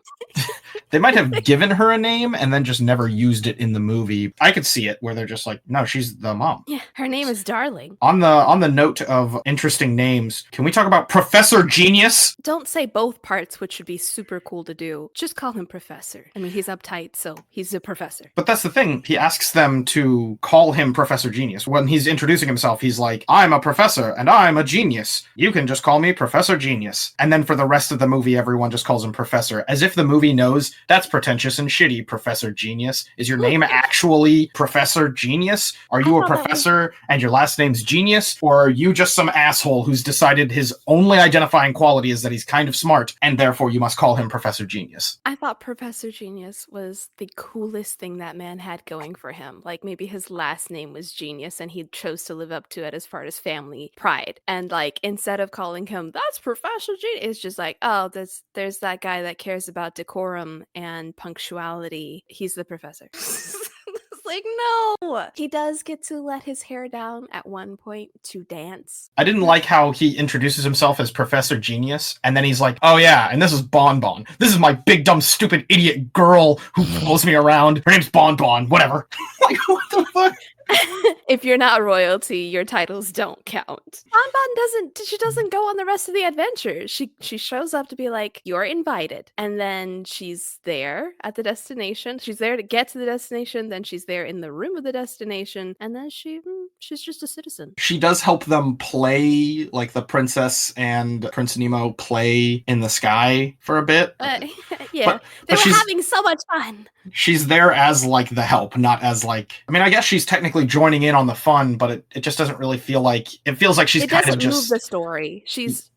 [SPEAKER 1] They might have given her a name and then just never used it in the movie. I could see it where they're just like, no, she's the mom.
[SPEAKER 2] Yeah, her name is Darling.
[SPEAKER 1] On the note of interesting names, can we talk about Professor Genius?
[SPEAKER 2] Don't say both parts, which would be super cool to do. Just call him Professor. I mean, he's uptight, so he's a professor.
[SPEAKER 1] But that's the thing. He asks them to call him Professor Genius. When he's introducing himself, he's like, I'm a professor and I'm a genius. You can just call me Professor Genius. And then for the rest of the movie, everyone just calls him Professor, as if the movie knows that's pretentious and shitty, Professor Genius. Is your name actually Professor Genius? Are you a professor and your last name's Genius? Or are you just some asshole who's decided his only identifying quality is that he's kind of smart, and therefore you must call him Professor Genius?
[SPEAKER 2] I thought Professor Genius was the coolest thing that man had going for him. Like, maybe his last name was Genius and he chose to live up to it as far as family pride. And like, instead of calling him, that's Professor Genius, it's just like, oh, there's that guy that cares about decorum and punctuality. He's the professor. Like, no. He does get to let his hair down at one point to dance.
[SPEAKER 1] I didn't like how he introduces himself as Professor Genius, and then he's like, oh yeah, and this is Bon Bon. This is my big, dumb, stupid, idiot girl who follows me around. Her name's Bon Bon, whatever. Like, what the fuck?
[SPEAKER 2] If you're not royalty, your titles don't count. Bon doesn't go on the rest of the adventure. She shows up to be like, you're invited. And then she's there at the destination. She's there to get to the destination. Then she's there in the room of the destination. And then she's just a citizen.
[SPEAKER 1] She does help them play, like the princess and Prince Nemo play in the sky for a bit.
[SPEAKER 2] Yeah, they were having so much fun.
[SPEAKER 1] She's there as like the help, not as like, I mean, I guess she's technically joining in on the fun, but it just doesn't really feel like, it feels like she's kind of just
[SPEAKER 2] move the story. She's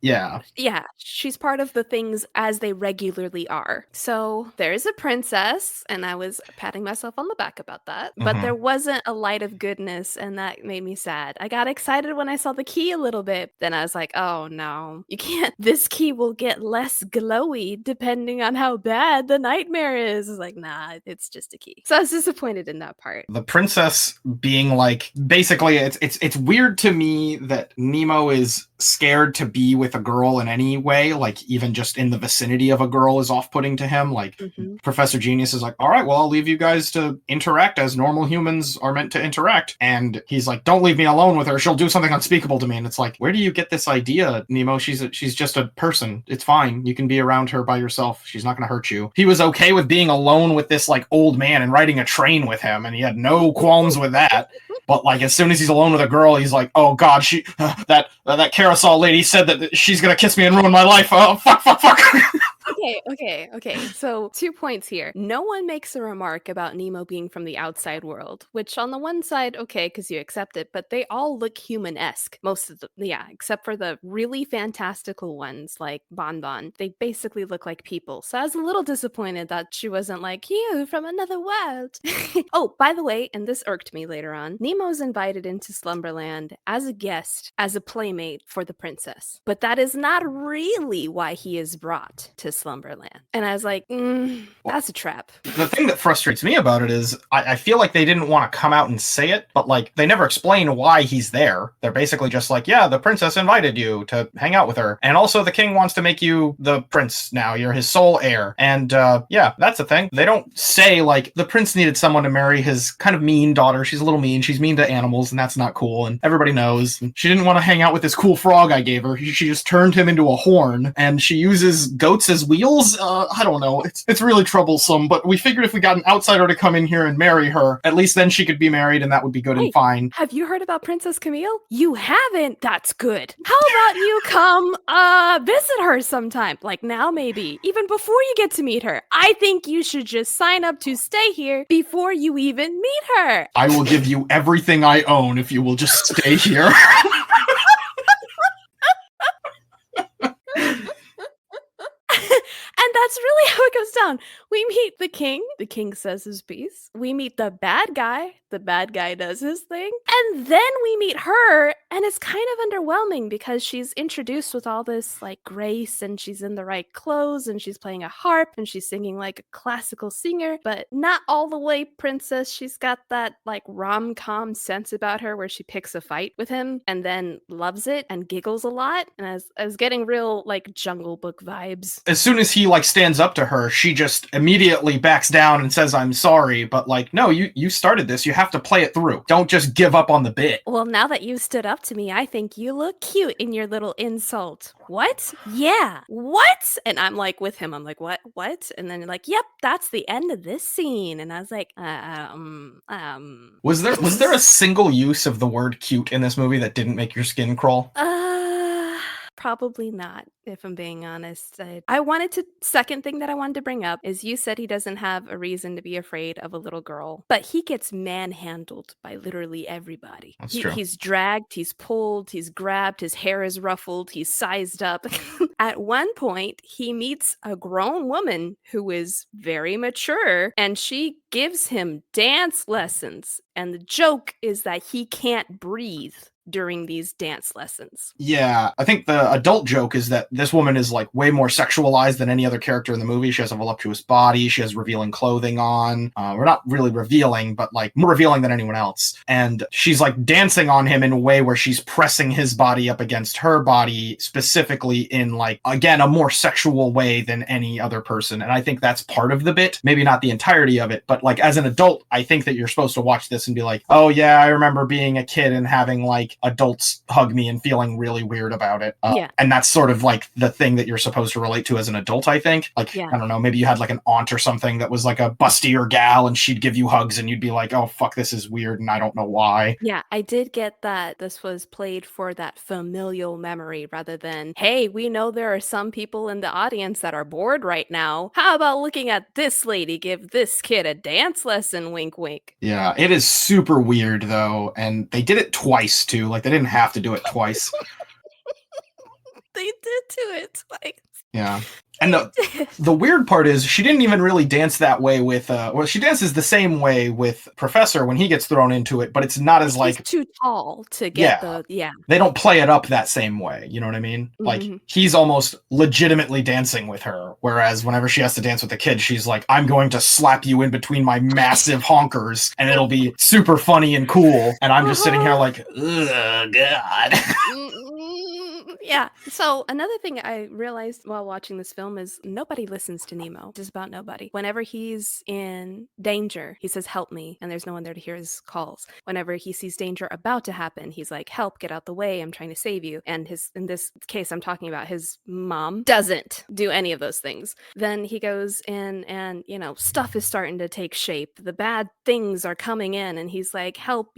[SPEAKER 2] she's part of the things as they regularly are. So there's a princess, and I was patting myself on the back about that, but there wasn't a light of goodness, and that made me sad. I got excited when I saw the key a little bit, then I was like, oh no, you can't, this key will get less glowy depending on how bad the nightmare is. It's like, nah, it's just a key. So I was disappointed in that part.
[SPEAKER 1] The princess being being like, basically it's weird to me that Nemo is scared to be with a girl in any way, like even just in the vicinity of a girl is off-putting to him. Like Professor Genius is like, all right, well, I'll leave you guys to interact as normal humans are meant to interact. And he's like, don't leave me alone with her. She'll do something unspeakable to me. And it's like, where do you get this idea, Nemo? She's just a person. It's fine. You can be around her by yourself. She's not going to hurt you. He was okay with being alone with this like old man and riding a train with him, and he had no qualms with that. But like as soon as he's alone with a girl, he's like, oh god, she that carousel lady said that she's gonna kiss me and ruin my life. Oh fuck.
[SPEAKER 2] Okay. So 2 points here. No one makes a remark about Nemo being from the outside world, which on the one side, okay, because you accept it, but they all look human-esque. Most of them, yeah, except for the really fantastical ones like Bon Bon. They basically look like people. So I was a little disappointed that she wasn't like, you from another world. Oh, by the way, and this irked me later on, Nemo's invited into Slumberland as a guest, as a playmate for the princess. But that is not really why he is brought to Slumberland. And I was like, that's a trap.
[SPEAKER 1] The thing that frustrates me about it is I feel like they didn't want to come out and say it, but like they never explain why he's there. They're basically just like, yeah, the princess invited you to hang out with her. And also the king wants to make you the prince now. You're his sole heir. And yeah, that's the thing. They don't say like the prince needed someone to marry his kind of mean daughter. She's a little mean. She's mean to animals and that's not cool. And everybody knows. And she didn't want to hang out with this cool frog I gave her. She just turned him into a horn and she uses goats as wheels. I don't know. It's really troublesome, but we figured if we got an outsider to come in here and marry her, at least then she could be married and that would be good and fine.
[SPEAKER 2] Have you heard about Princess Camille? You haven't? That's good. How about you come visit her sometime? Like now maybe, even before you get to meet her. I think you should just sign up to stay here before you even meet her.
[SPEAKER 1] I will give you everything I own if you will just stay here.
[SPEAKER 2] And that's really how it goes down. We meet the king says his piece. We meet the bad guy does his thing. And then we meet her, and it's kind of underwhelming because she's introduced with all this like grace, and she's in the right clothes, and she's playing a harp, and she's singing like a classical singer, but not all the way princess. She's got that like rom-com sense about her where she picks a fight with him and then loves it and giggles a lot. And I was getting real like Jungle Book vibes.
[SPEAKER 1] As soon as he like stands up to her, she just immediately backs down and says, I'm sorry. But like, no, you started this. You have to play it through. Don't just give up on the bit.
[SPEAKER 2] Well, now that you stood up to me, I think you look cute in your little insult. What? Yeah. What? And I'm like with him. I'm like, what? And then you're like, yep, that's the end of this scene. And I was like,
[SPEAKER 1] Was there a single use of the word cute in this movie that didn't make your skin crawl?
[SPEAKER 2] Probably not, if I'm being honest. Second thing that I wanted to bring up is you said he doesn't have a reason to be afraid of a little girl, but he gets manhandled by literally everybody.
[SPEAKER 1] That's true.
[SPEAKER 2] He's dragged, he's pulled, he's grabbed, his hair is ruffled, he's sized up. At one point, he meets a grown woman who is very mature, and she gives him dance lessons. And the joke is that he can't breathe during these dance lessons.
[SPEAKER 1] Yeah, I think the adult joke is that this woman is like way more sexualized than any other character in the movie. She has a voluptuous body. She has revealing clothing on. We're not really revealing, but like more revealing than anyone else. And she's like dancing on him in a way where she's pressing his body up against her body, specifically in like, again, a more sexual way than any other person. And I think that's part of the bit. Maybe not the entirety of it, but like as an adult, I think that you're supposed to watch this and be like, oh yeah, I remember being a kid and having like adults hug me and feeling really weird about it.
[SPEAKER 2] Yeah.
[SPEAKER 1] And that's sort of like the thing that you're supposed to relate to as an adult, I think. Like, yeah. I don't know, maybe you had like an aunt or something that was like a bustier gal and she'd give you hugs and you'd be like, oh, fuck, this is weird and I don't know why.
[SPEAKER 2] Yeah, I did get that this was played for that familial memory rather than, hey, we know there are some people in the audience that are bored right now. How about looking at this lady give this kid a dance lesson, wink, wink.
[SPEAKER 1] Yeah, it is super weird though. And they did it twice too. Like they didn't have to do it twice.
[SPEAKER 2] They did do it twice.
[SPEAKER 1] Yeah. And the weird part is she didn't even really dance that way with well, she dances the same way with Professor when he gets thrown into it, but it's not as like
[SPEAKER 2] he's too tall to get the
[SPEAKER 1] They don't play it up that same way, you know what I mean? Like he's almost legitimately dancing with her, whereas whenever she has to dance with the kid, she's like, I'm going to slap you in between my massive honkers and it'll be super funny and cool, and I'm just sitting here like, ugh, God.
[SPEAKER 2] Yeah. So another thing I realized while watching this film is nobody listens to Nemo. Just about nobody. Whenever he's in danger, he says, help me. And there's no one there to hear his calls. Whenever he sees danger about to happen, he's like, help, get out the way. I'm trying to save you. And in this case, I'm talking about his mom doesn't do any of those things. Then he goes in and, stuff is starting to take shape. The bad things are coming in and he's like, help,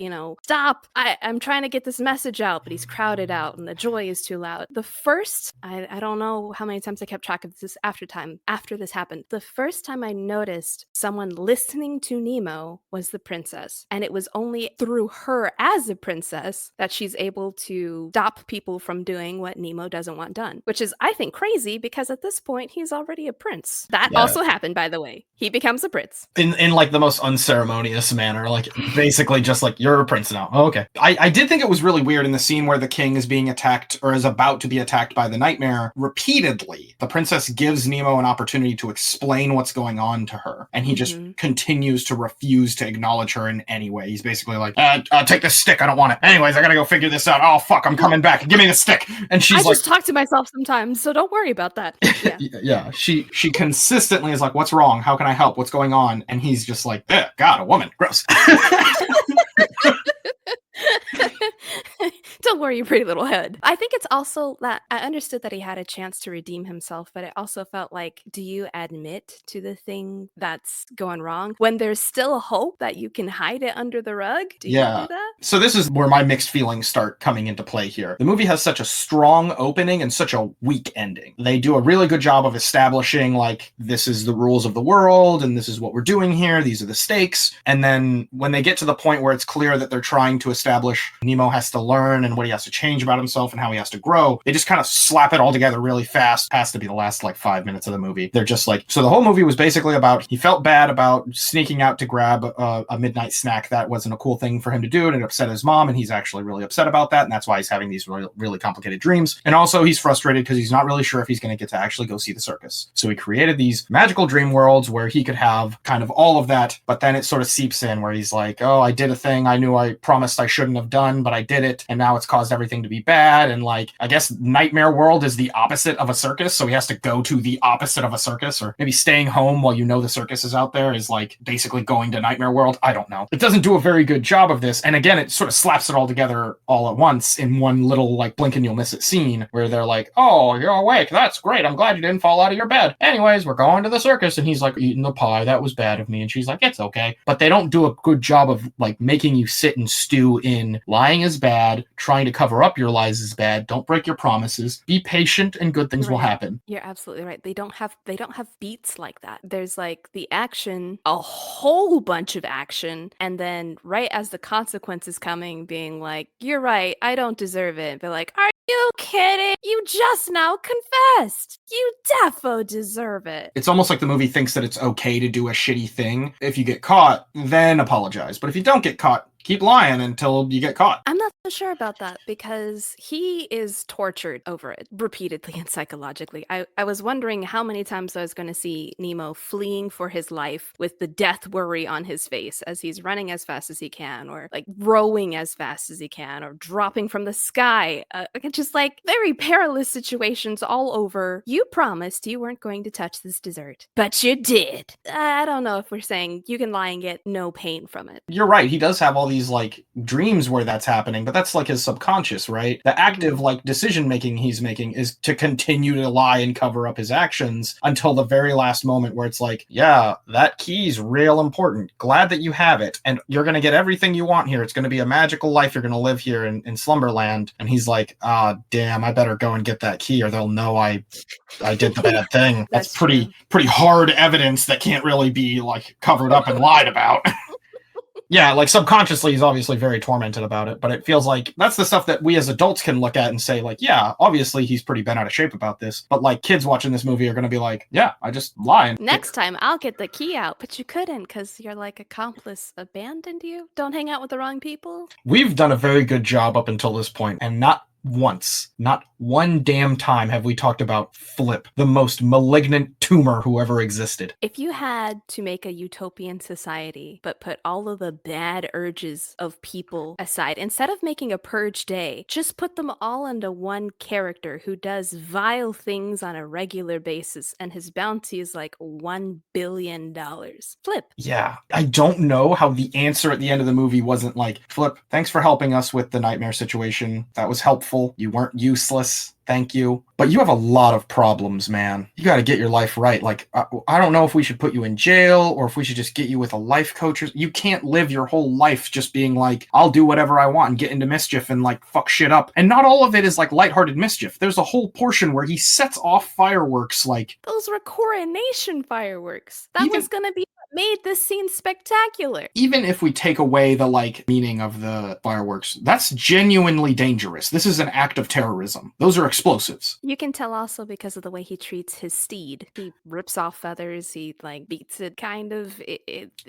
[SPEAKER 2] stop. I'm trying to get this message out, but he's crowded out and the joy is too loud. The first, I don't know how many times I kept track of this after this happened. The first time I noticed someone listening to Nemo was the princess. And it was only through her as a princess that she's able to stop people from doing what Nemo doesn't want done, which is, I think, crazy because at this point, he's already a prince. That also happened, by the way. He becomes a prince.
[SPEAKER 1] In like the most unceremonious manner, like basically just like, you're a prince now. Oh, okay. I did think it was really weird in the scene where the king is being attacked or is about to be attacked by the nightmare repeatedly. The princess gives Nemo an opportunity to explain what's going on to her, and he just continues to refuse to acknowledge her in any way. He's basically like, take this stick, I don't want it. Anyways, I gotta go figure this out. Oh fuck, I'm coming back. Give me the stick. And she's
[SPEAKER 2] I just talk to myself sometimes, so don't worry about that.
[SPEAKER 1] Yeah. She consistently is like, what's wrong? How can I help? What's going on? And he's just like, God, a woman. Gross.
[SPEAKER 2] Don't worry, you pretty little head. I think it's also that I understood that he had a chance to redeem himself, but it also felt like, do you admit to the thing that's going wrong when there's still hope that you can hide it under the rug? Do you do that?
[SPEAKER 1] So this is where my mixed feelings start coming into play here. The movie has such a strong opening and such a weak ending. They do a really good job of establishing, like, this is the rules of the world and this is what we're doing here. These are the stakes. And then when they get to the point where it's clear that they're trying to establish Nemo has to learn and what he has to change about himself and how he has to grow, they just kind of slap it all together really fast. Has to be the last like 5 minutes of the movie. They're just like, so the whole movie was basically about, he felt bad about sneaking out to grab a midnight snack. That wasn't a cool thing for him to do, and it upset his mom, and he's actually really upset about that, and that's why he's having these really, really complicated dreams. And also he's frustrated because he's not really sure if he's going to get to actually go see the circus. So he created these magical dream worlds where he could have kind of all of that, but then it sort of seeps in where he's like, oh, I did a thing I knew I promised I shouldn't have done, but I did it, and now it's caused everything to be bad. And like, I guess nightmare world is the opposite of a circus, so he has to go to the opposite of a circus, or maybe staying home while you know the circus is out there is like basically going to nightmare world. I don't know. It doesn't do a very good job of this, and again, it sort of slaps it all together all at once in one little like blink and you'll miss it scene where they're like, oh, you're awake, that's great, I'm glad you didn't fall out of your bed. Anyways, we're going to the circus, and he's like, eating the pie, that was bad of me, and she's like, it's okay. But they don't do a good job of like making you sit and stew in lying is bad, trying to cover up your lies is bad, don't break your promises, be patient, and good things will happen.
[SPEAKER 2] You're absolutely right. They don't have beats like that. There's like the action, a whole bunch of action, and then right as the consequence is coming, being like, you're right, I don't deserve it. But like, are you kidding? You just now confessed. You defo deserve it.
[SPEAKER 1] It's almost like the movie thinks that it's okay to do a shitty thing. If you get caught, then apologize. But if you don't get caught, keep lying until you get caught.
[SPEAKER 2] I'm not so sure about that because he is tortured over it repeatedly and psychologically. I was wondering how many times I was going to see Nemo fleeing for his life with the death worry on his face as he's running as fast as he can, or like rowing as fast as he can, or dropping from the sky. Just like very perilous situations all over. You promised you weren't going to touch this dessert, but you did. I don't know if we're saying you can lie and get no pain from it.
[SPEAKER 1] You're right. He does have all these like dreams where that's happening, but that's like his subconscious, right? The active like decision making he's making is to continue to lie and cover up his actions until the very last moment where it's like, yeah, that key's real important. Glad that you have it, and you're going to get everything you want here. It's going to be a magical life you're going to live here in Slumberland. And he's like, damn, I better go and get that key or they'll know I did the bad thing. That's pretty hard evidence that can't really be like covered up and lied about. Yeah, like subconsciously he's obviously very tormented about it, but it feels like that's the stuff that we as adults can look at and say like, yeah, obviously he's pretty bent out of shape about this, but like kids watching this movie are going to be like, yeah, I just lie.
[SPEAKER 2] Next time I'll get the key out, but you couldn't because your like accomplice abandoned you. Don't hang out with the wrong people.
[SPEAKER 1] We've done a very good job up until this point, and not once, not one damn time have we talked about Flip, the most malignant tumor who ever existed.
[SPEAKER 2] If you had to make a utopian society, but put all of the bad urges of people aside, instead of making a purge day, just put them all into one character who does vile things on a regular basis, and his bounty is like $1 billion. Flip.
[SPEAKER 1] Yeah, I don't know how the answer at the end of the movie wasn't like, Flip, thanks for helping us with the nightmare situation. That was helpful. You weren't useless. Thank you. But you have a lot of problems, man. You got to get your life right. Like, I don't know if we should put you in jail or if we should just get you with a life coach. You can't live your whole life just being like, I'll do whatever I want and get into mischief and like fuck shit up. And not all of it is like lighthearted mischief. There's a whole portion where he sets off fireworks like...
[SPEAKER 2] Those were coronation fireworks. That was going to be what made this scene spectacular.
[SPEAKER 1] Even if we take away the like meaning of the fireworks, that's genuinely dangerous. This is an act of terrorism. Those are explosives.
[SPEAKER 2] You can tell also because of the way he treats his steed. He rips off feathers. He like beats it kind of.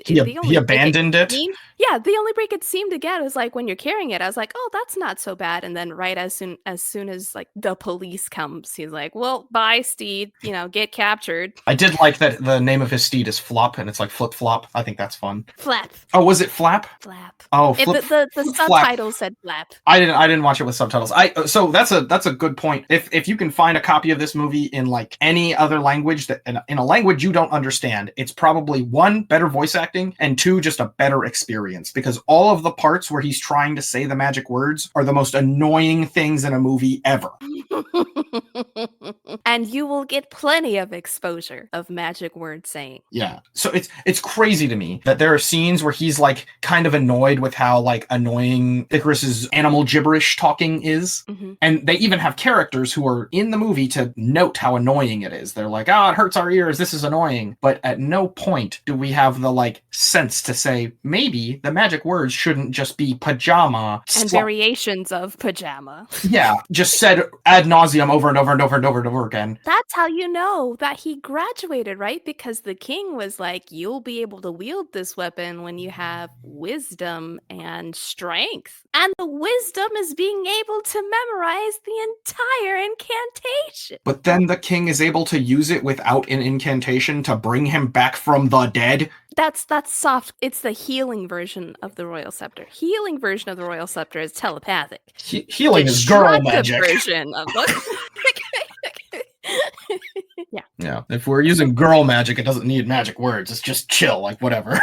[SPEAKER 1] He abandoned it.
[SPEAKER 2] Yeah, the only break it seemed to get was like when you're carrying it. I was like, oh, that's not so bad. And then right as soon as like the police comes, he's like, well, bye, steed. You know, get captured.
[SPEAKER 1] I did like that the name of his steed is Flop, and it's like Flip Flop. I think that's fun.
[SPEAKER 2] Flap.
[SPEAKER 1] Oh, was it Flap?
[SPEAKER 2] Flap.
[SPEAKER 1] Oh,
[SPEAKER 2] the subtitles said Flap.
[SPEAKER 1] I didn't watch it with subtitles. So that's a good point. If you can find a copy of this movie in like any other language that in a language you don't understand, it's probably one, better voice acting, and two, just a better experience, because all of the parts where he's trying to say the magic words are the most annoying things in a movie ever.
[SPEAKER 2] And you will get plenty of exposure of magic word saying.
[SPEAKER 1] Yeah. So it's crazy to me that there are scenes where he's like kind of annoyed with how like annoying Icarus's animal gibberish talking is. Mm-hmm. And they even have characters who are in the movie to note how annoying it is. They're like, it hurts our ears. This is annoying. But at no point do we have the like sense to say maybe the magic words shouldn't just be pajama.
[SPEAKER 2] And variations of pajama.
[SPEAKER 1] Yeah. Just said ad nauseum over and over and over and over and over again.
[SPEAKER 2] That's how you know that he graduated, right? Because the king was like, you'll be able to wield this weapon when you have wisdom and strength. And the wisdom is being able to memorize the entire incantation.
[SPEAKER 1] But then the king is able to use it without an incantation to bring him back from the dead.
[SPEAKER 2] That's soft. It's the healing version of the royal scepter. Healing version of the royal scepter is telepathic.
[SPEAKER 1] Healing is girl magic.
[SPEAKER 2] Version of
[SPEAKER 1] Yeah. If we're using girl magic, it doesn't need magic words. It's just chill, like whatever.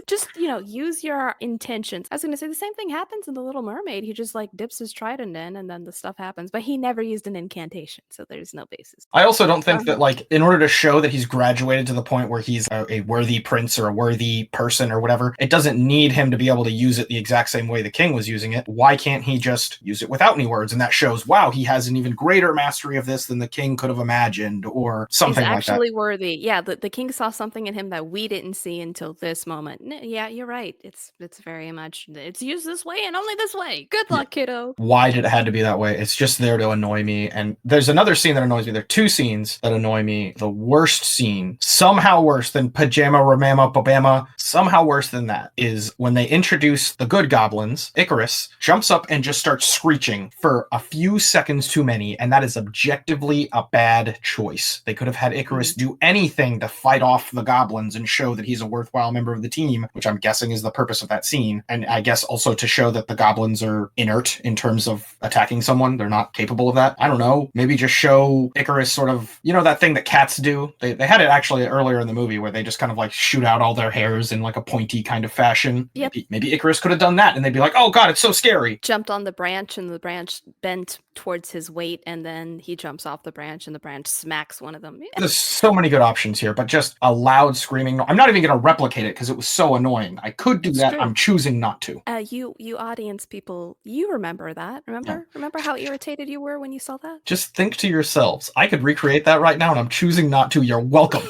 [SPEAKER 2] Just, use your intentions. I was going to say the same thing happens in The Little Mermaid. He just like dips his trident in and then the stuff happens. But he never used an incantation, so there's no basis.
[SPEAKER 1] I also don't think that like in order to show that he's graduated to the point where he's a worthy prince or a worthy person or whatever, it doesn't need him to be able to use it the exact same way the king was using it. Why can't he just use it without any words? And that shows, wow, he has an even greater mastery of this than the king could have imagined or something like that. He's
[SPEAKER 2] actually worthy. Yeah, the king saw something in him that we didn't see until this moment. Yeah, you're right. It's very much, it's used this way and only this way. Good luck, kiddo.
[SPEAKER 1] Why did it have to be that way? It's just there to annoy me. And there's another scene that annoys me. There are two scenes that annoy me. The worst scene, somehow worse than Pajama Ramama Babama, somehow worse than that, is when they introduce the good goblins. Icarus jumps up and just starts screeching for a few seconds too many, and that is objectively a bad choice. They could have had Icarus do anything to fight off the goblins and show that he's a worthwhile member of the team, which I'm guessing is the purpose of that scene. And I guess also to show that the goblins are inert in terms of attacking someone. They're not capable of that. I don't know. Maybe just show Icarus sort of, that thing that cats do. They had it actually earlier in the movie where they just kind of like shoot out all their hairs in like a pointy kind of fashion.
[SPEAKER 2] Yep.
[SPEAKER 1] Maybe Icarus could have done that and they'd be like, oh god, it's so scary.
[SPEAKER 2] Jumped on the branch and the branch bent towards his weight and then he jumps off the branch and the branch smacks one of them. Yeah.
[SPEAKER 1] There's so many good options here, but just a loud screaming. I'm not even going to replicate it because it was so annoying. I could do that. True. I'm choosing not to.
[SPEAKER 2] You audience people, you remember that. Remember how irritated you were when you saw that?
[SPEAKER 1] Just think to yourselves. I could recreate that right now and I'm choosing not to. You're welcome.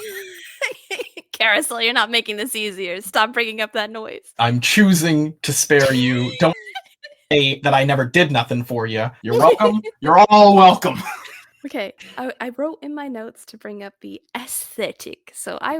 [SPEAKER 2] Carousel, you're not making this easier. Stop bringing up that noise.
[SPEAKER 1] I'm choosing to spare you. Don't say that I never did nothing for you. You're welcome. You're all welcome.
[SPEAKER 2] Okay, I wrote in my notes to bring up the aesthetic. So I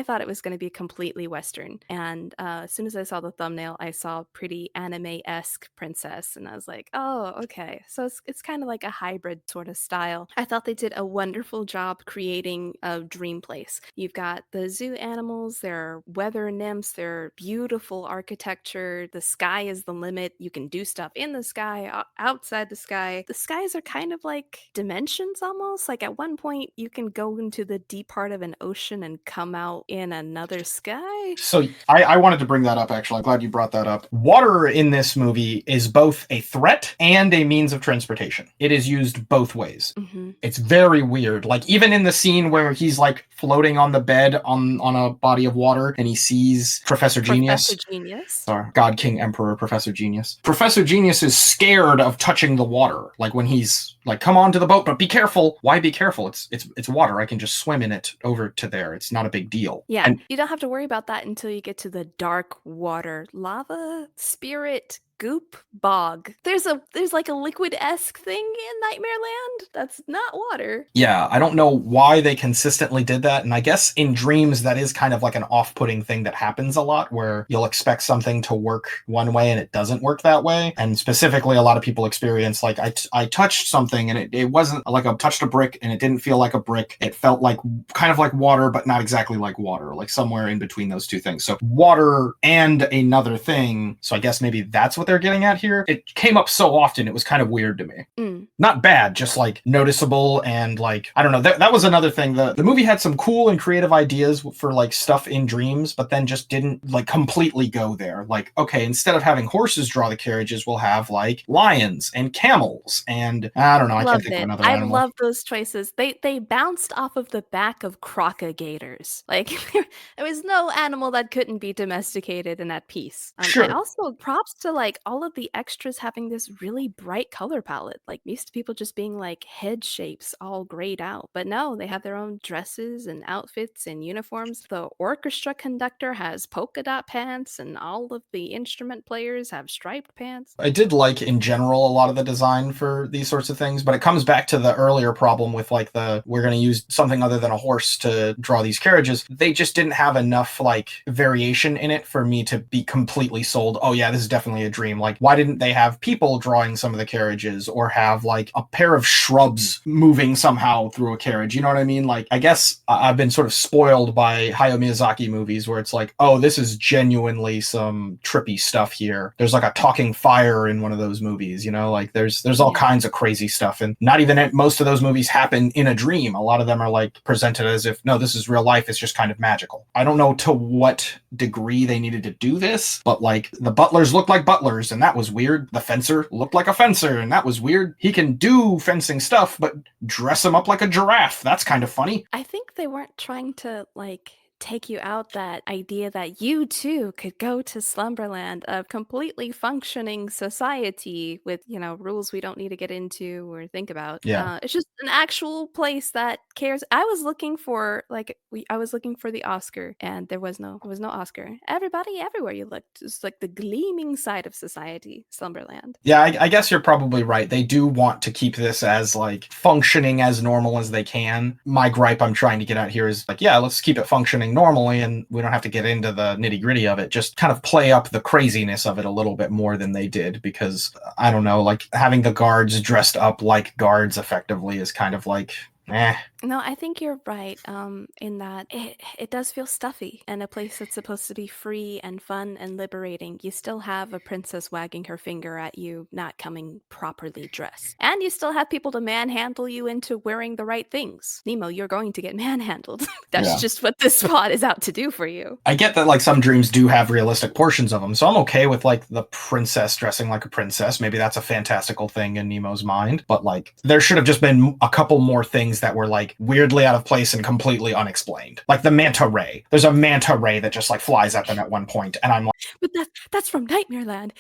[SPEAKER 2] thought it was going to be completely Western. And as soon as I saw the thumbnail, I saw pretty anime-esque princess. And I was like, oh, okay. So it's kind of like a hybrid sort of style. I thought they did a wonderful job creating a dream place. You've got the zoo animals, there are weather nymphs, they're beautiful architecture. The sky is the limit. You can do stuff in the sky, outside the sky. The skies are kind of like dimensions almost. Like at one point you can go into the deep part of an ocean and come out in another sky.
[SPEAKER 1] So I wanted to bring that up, actually. I'm glad you brought that up. Water in this movie is both a threat and a means of transportation. It is used both ways.
[SPEAKER 2] Mm-hmm.
[SPEAKER 1] It's very weird. Like even in the scene where he's like floating on the bed on a body of water and he sees Professor Genius. Sorry, God King Emperor Professor Genius. Professor Genius is scared of touching the water. Like when he's like, come on to the boat, but be careful. Why be careful? It's water. I can just swim in it over to there. It's not a big deal.
[SPEAKER 2] Yeah,
[SPEAKER 1] and
[SPEAKER 2] you don't have to worry about that until you get to the dark water, lava, spirit, goop, bog. There's like a liquid-esque thing in Nightmare Land that's not water.
[SPEAKER 1] Yeah, I don't know why they consistently did that. And I guess in dreams, that is kind of like an off-putting thing that happens a lot where you'll expect something to work one way and it doesn't work that way. And specifically, a lot of people experience like I touched something and it wasn't like I touched a brick and it didn't feel like a brick. It felt like kind of like water, but not exactly like water, like somewhere in between those two things. So water and another thing. So I guess maybe that's what they're getting at here. It came up so often, it was kind of weird to me. Not bad, just like noticeable and like, I don't know, that was another thing. The movie had some cool and creative ideas for like stuff in dreams, but then just didn't like completely go there. Like, okay, instead of having horses draw the carriages, we'll have like lions and camels and I don't know, I can't think of another animal.
[SPEAKER 2] I love those choices. They bounced off of the back of crocogators. Like there was no animal that couldn't be domesticated and at peace.
[SPEAKER 1] Sure.
[SPEAKER 2] And also props to like all of the extras having this really bright color palette. Like used to people just being like head shapes all grayed out. But no, they have their own dresses and outfits and uniforms. The orchestra conductor has polka dot pants and all of the instrument players have striped pants.
[SPEAKER 1] I did like in general a lot of the design for these sorts of things, but it comes back to the earlier problem with like we're going to use something other than a horse to draw these carriages. They just didn't have enough like variation in it for me to be completely sold. Oh yeah, this is definitely a dream. Like why didn't they have people drawing some of the carriages or have like a pair of shrubs moving somehow through a carriage? You know what I mean? Like I guess I've been sort of spoiled by Hayao Miyazaki movies where it's like, oh, this is genuinely some trippy stuff here. There's like a talking fire in one of those movies, you know, like there's all kinds of crazy stuff. And not even most of those movies happen in a dream. A lot of them are like presented as if, no, this is real life. It's just kind of magical. I don't know to what degree they needed to do this, but like the butlers looked like butlers and that was weird. The fencer looked like a fencer and that was weird. He can do fencing stuff, but dress him up like a giraffe. That's kind of funny.
[SPEAKER 2] I think they weren't trying to like take you out that idea that you too could go to Slumberland, a completely functioning society with, you know, rules we don't need to get into or think about.
[SPEAKER 1] Yeah.
[SPEAKER 2] It's just an actual place that cares. I was looking for the Oscar and there was no Oscar. Everybody, everywhere you looked, it's like the gleaming side of society, Slumberland.
[SPEAKER 1] Yeah, I guess you're probably right. They do want to keep this as like functioning as normal as they can. My gripe I'm trying to get at here is like, yeah, let's keep it functioning normally and we don't have to get into the nitty-gritty of it. Just kind of play up the craziness of it a little bit more than they did, because I don't know, like having the guards dressed up like guards effectively is kind of like
[SPEAKER 2] No, I think you're right in that it does feel stuffy, and a place that's supposed to be free and fun and liberating. You still have a princess wagging her finger at you, not coming properly dressed. And you still have people to manhandle you into wearing the right things. Nemo, you're going to get manhandled. That's just what this spot is out to do for you.
[SPEAKER 1] I get that like some dreams do have realistic portions of them, so I'm okay with like the princess dressing like a princess. Maybe that's a fantastical thing in Nemo's mind, but like there should have just been a couple more things things that were like weirdly out of place and completely unexplained. Like the manta ray. There's a manta ray that just like flies at them at one point, and I'm like,
[SPEAKER 2] but that's from Nightmare Land.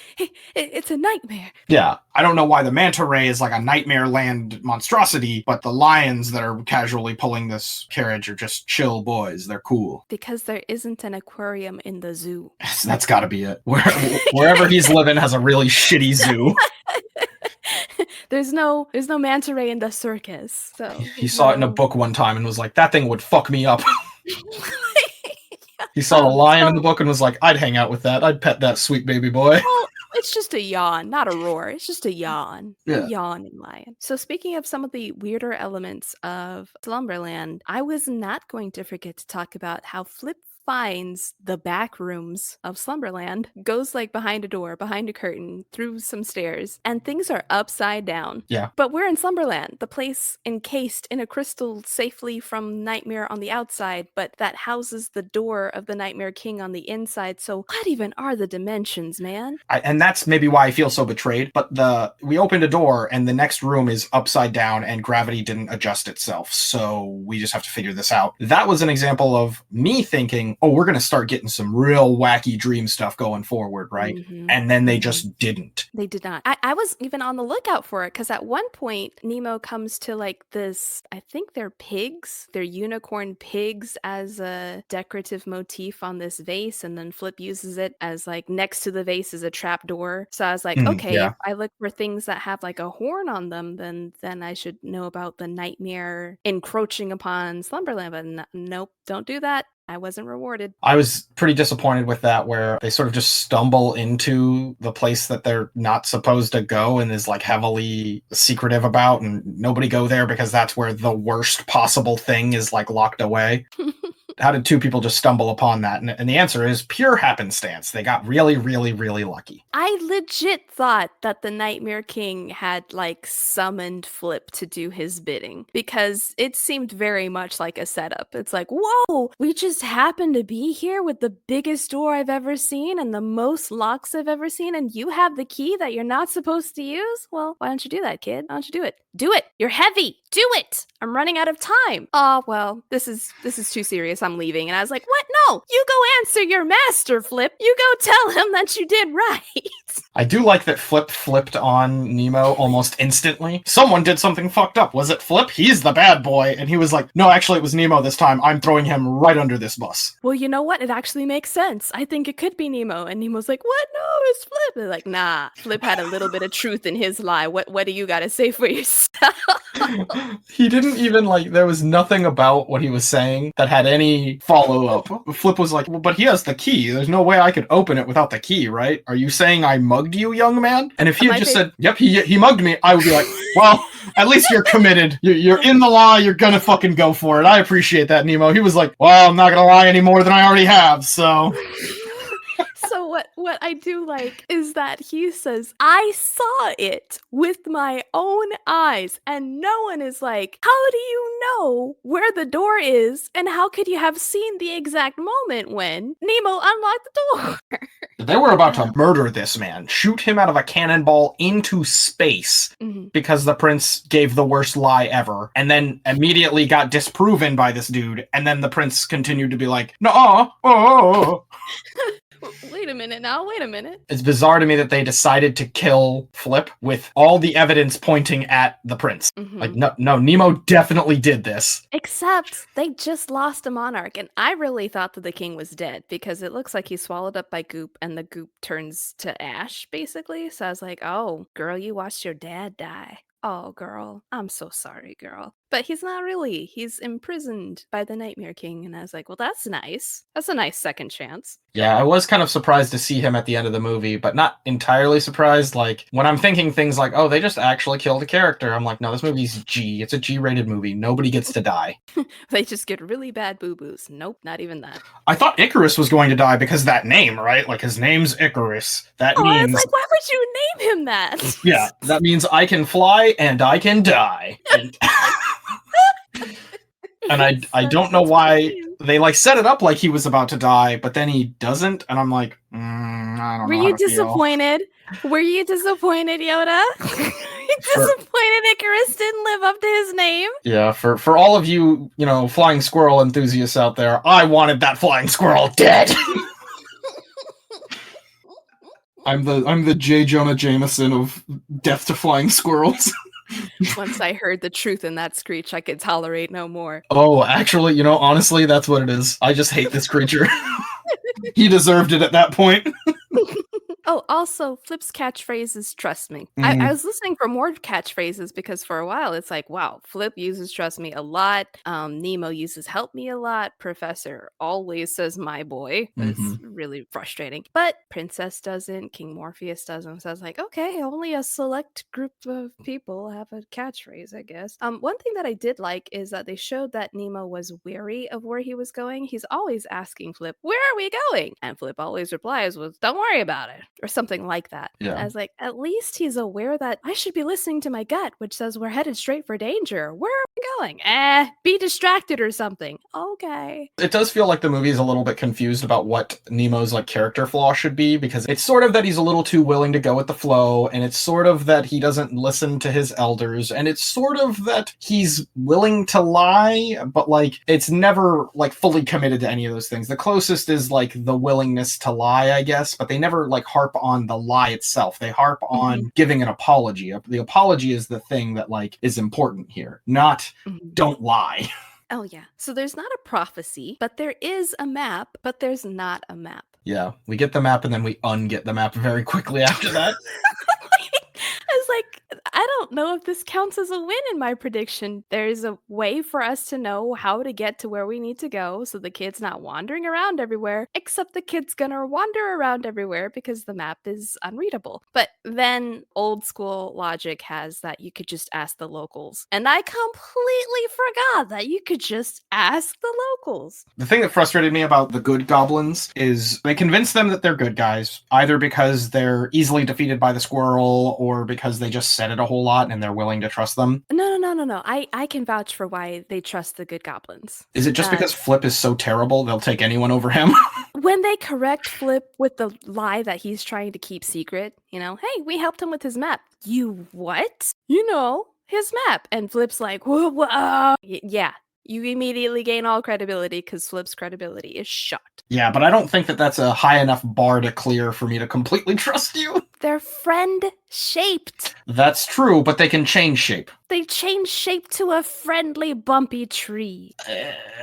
[SPEAKER 2] It's a nightmare.
[SPEAKER 1] Yeah, I don't know why the manta ray is like a Nightmare Land monstrosity, but the lions that are casually pulling this carriage are just chill boys. They're cool.
[SPEAKER 2] Because there isn't an aquarium in the zoo.
[SPEAKER 1] That's got to be it. Wherever he's living has a really shitty zoo.
[SPEAKER 2] There's no manta ray in the circus. So
[SPEAKER 1] he saw it in a book one time and was like, that thing would fuck me up. He saw the lion in the book and was like, I'd hang out with that. I'd pet that sweet baby boy.
[SPEAKER 2] Well, it's just a yawn, not a roar. It's just a yawn.
[SPEAKER 1] Yeah.
[SPEAKER 2] A yawning lion. So speaking of some of the weirder elements of Slumberland, I was not going to forget to talk about how Flip finds the back rooms of Slumberland, goes like behind a door, behind a curtain, through some stairs, and things are upside down.
[SPEAKER 1] Yeah.
[SPEAKER 2] But we're in Slumberland, the place encased in a crystal safely from Nightmare on the outside, but that houses the door of the Nightmare King on the inside. So what even are the dimensions, man?
[SPEAKER 1] And that's maybe why I feel so betrayed. But we opened a door and the next room is upside down and gravity didn't adjust itself. So we just have to figure this out. That was an example of me thinking, oh, we're going to start getting some real wacky dream stuff going forward, right?
[SPEAKER 2] Mm-hmm.
[SPEAKER 1] And then they just didn't.
[SPEAKER 2] They did not. I was even on the lookout for it because at one point Nemo comes to like this, I think they're pigs, they're unicorn pigs as a decorative motif on this vase, and then Flip uses it as like next to the vase is a trap door. So I was like, okay,
[SPEAKER 1] yeah.
[SPEAKER 2] if I look for things that have like a horn on them, then I should know about the nightmare encroaching upon Slumberland. But nope, don't do that. I wasn't rewarded.
[SPEAKER 1] I was pretty disappointed with that, where they sort of just stumble into the place that they're not supposed to go and is like heavily secretive about, and nobody go there because that's where the worst possible thing is like locked away. How did two people just stumble upon that? And the answer is pure happenstance. They got really, really, really lucky.
[SPEAKER 2] I legit thought that the Nightmare King had like summoned Flip to do his bidding because it seemed very much like a setup. It's like, whoa, we just happened to be here with the biggest door I've ever seen and the most locks I've ever seen, and you have the key that you're not supposed to use? Well, why don't you do that, kid? Why don't you do it? Do it! You're heavy! Do it! I'm running out of time. Oh, well, this is too serious. I'm leaving. And I was like, what? No! You go answer your master, Flip. You go tell him that you did right.
[SPEAKER 1] I do like that Flip flipped on Nemo almost instantly. Someone did something fucked up. Was it Flip? He's the bad boy. And he was like, no, actually it was Nemo this time. I'm throwing him right under this bus.
[SPEAKER 2] Well, you know what? It actually makes sense. I think it could be Nemo. And Nemo's like, what? No, it's Flip. They're like, nah, Flip had a little bit of truth in his lie. What do you got to say for yourself?
[SPEAKER 1] He didn't even like, there was nothing about what he was saying that had any follow-up. Flip was like, well, but he has the key. There's no way I could open it without the key, right? Are you saying I mugged you, young man? And if he had just said, yep, he mugged me, I would be like, well, at least you're committed. You're in the law. You're gonna fucking go for it. I appreciate that, Nemo. He was like, well, I'm not gonna lie any more than I already have, so...
[SPEAKER 2] So what I do like is that he says, I saw it with my own eyes, and no one is like, how do you know where the door is, and how could you have seen the exact moment when Nemo unlocked the door?
[SPEAKER 1] They were about to murder this man, shoot him out of a cannonball into space because the prince gave the worst lie ever, and then immediately got disproven by this dude, and then the prince continued to be like, no, oh.
[SPEAKER 2] Wait a minute now, wait a minute.
[SPEAKER 1] It's bizarre to me that they decided to kill Flip with all the evidence pointing at the prince. Like, no, Nemo definitely did this.
[SPEAKER 2] Except they just lost a monarch, and I really thought that the king was dead because it looks like he's swallowed up by goop and the goop turns to ash, basically. So I was like, oh, girl, you watched your dad die. Oh, girl, I'm so sorry, girl. But he's not really. He's imprisoned by the Nightmare King. And I was like, well, that's nice. That's a nice second chance.
[SPEAKER 1] Yeah, I was kind of surprised to see him at the end of the movie, but not entirely surprised. Like, when I'm thinking things like, oh, they just actually killed a character, I'm like, no, this movie's G. It's a G-rated movie. Nobody gets to die.
[SPEAKER 2] They just get really bad boo-boos. Nope, not even that.
[SPEAKER 1] I thought Icarus was going to die because of that name, right? Like, his name's Icarus. That means...
[SPEAKER 2] I was like, why would you name him that?
[SPEAKER 1] Yeah, that means I can fly and I can die. And I don't know why they like set it up like he was about to die, but then he doesn't, and I'm like, I don't know.
[SPEAKER 2] Were you disappointed? Were you disappointed, Yoda? Were you disappointed Icarus didn't live up to his name.
[SPEAKER 1] Yeah, for all of you, flying squirrel enthusiasts out there, I wanted that flying squirrel dead. I'm the J. Jonah Jameson of death to flying squirrels.
[SPEAKER 2] Once I heard the truth in that screech, I could tolerate no more.
[SPEAKER 1] Oh, actually, honestly, that's what it is. I just hate this creature. He deserved it at that point.
[SPEAKER 2] Oh, also, Flip's catchphrase is trust me. I was listening for more catchphrases because for a while it's like, wow, Flip uses trust me a lot. Nemo uses help me a lot. Professor always says my boy. It's really frustrating. But Princess doesn't. King Morpheus doesn't. So I was like, okay, only a select group of people have a catchphrase, I guess. One thing that I did like is that they showed that Nemo was wary of where he was going. He's always asking Flip, where are we going? And Flip always replies with, don't worry about it. Or something like that.
[SPEAKER 1] Yeah.
[SPEAKER 2] I was like, at least he's aware that I should be listening to my gut, which says we're headed straight for danger. Where are we going? Be distracted or something. Okay.
[SPEAKER 1] It does feel like the movie is a little bit confused about what Nemo's character flaw should be, because it's sort of that he's a little too willing to go with the flow, and it's sort of that he doesn't listen to his elders, and it's sort of that he's willing to lie, but it's never fully committed to any of those things. The closest is the willingness to lie, I guess, but they never harp on the lie itself. They harp on giving an apology. The apology is the thing that is important here, not don't lie.
[SPEAKER 2] Oh yeah. So there's not a prophecy, but there is a map, but there's not a map.
[SPEAKER 1] Yeah, we get the map and then we unget the map very quickly after that.
[SPEAKER 2] I was like, I don't know if this counts as a win in my prediction. There's a way for us to know how to get to where we need to go so the kid's not wandering around everywhere, except the kid's gonna wander around everywhere because the map is unreadable. But then old school logic has that you could just ask the locals. And I completely forgot that you could just ask the locals.
[SPEAKER 1] The thing that frustrated me about the good goblins is they convince them that they're good guys, either because they're easily defeated by the squirrel or because they just said it a whole lot and they're willing to trust them.
[SPEAKER 2] No. I can vouch for why they trust the good goblins.
[SPEAKER 1] Is it just because Flip is so terrible they'll take anyone over him?
[SPEAKER 2] When they correct Flip with the lie that he's trying to keep secret, hey, we helped him with his map. You what? His map. And Flip's like, whoa. Yeah. You immediately gain all credibility because Flip's credibility is shot.
[SPEAKER 1] Yeah, but I don't think that that's a high enough bar to clear for me to completely trust you.
[SPEAKER 2] They're friend-shaped.
[SPEAKER 1] That's true, but they can change shape.
[SPEAKER 2] They change shape to a friendly, bumpy tree.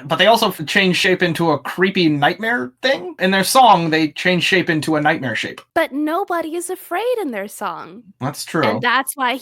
[SPEAKER 1] But they also change shape into a creepy nightmare thing. In their song, they change shape into a nightmare shape.
[SPEAKER 2] But nobody is afraid in their song.
[SPEAKER 1] That's true.
[SPEAKER 2] And that's why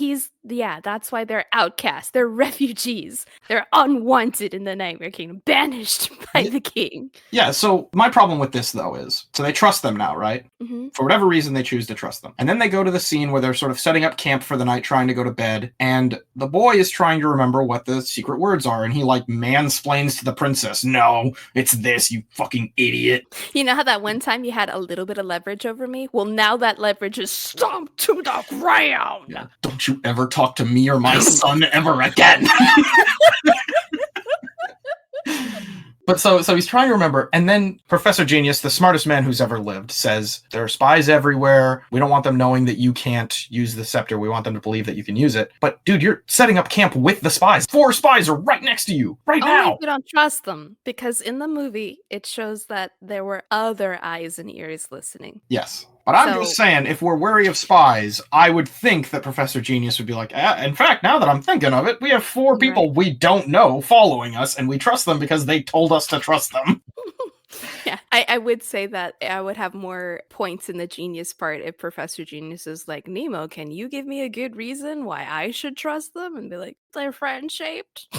[SPEAKER 2] that's why they're outcasts. They're refugees. They're unwanted in the Nightmare Kingdom, banished by the king.
[SPEAKER 1] Yeah, so my problem with this, though, is, so they trust them now, right?
[SPEAKER 2] Mm-hmm.
[SPEAKER 1] For whatever reason, they choose to trust them. And then they go to the scene where they're sort of setting up camp for the night, trying to go to bed, and the boy is trying to remember what the secret words are, and he mansplains to the princess, no, it's this, you fucking idiot.
[SPEAKER 2] You know how that one time you had a little bit of leverage over me? Well, now that leverage is stomped to the ground.
[SPEAKER 1] Yeah, don't you ever talk to me or my son ever again. But so he's trying to remember, and then Professor Genius, the smartest man who's ever lived, says, there are spies everywhere. We don't want them knowing that you can't use the scepter. We want them to believe that you can use it. But, dude, you're setting up camp with the spies. 4 spies are right next to you, right now.
[SPEAKER 2] Only if you don't trust them, because in the movie, it shows that there were other eyes and ears listening.
[SPEAKER 1] Yes. But I'm just saying, if we're wary of spies, I would think that Professor Genius would be like, in fact, now that I'm thinking of it, we have 4 people we don't know following us, and we trust them because they told us to trust them.
[SPEAKER 2] Yeah, I would say that I would have more points in the genius part if Professor Genius is like, Nemo, can you give me a good reason why I should trust them? And be like, they're friend-shaped.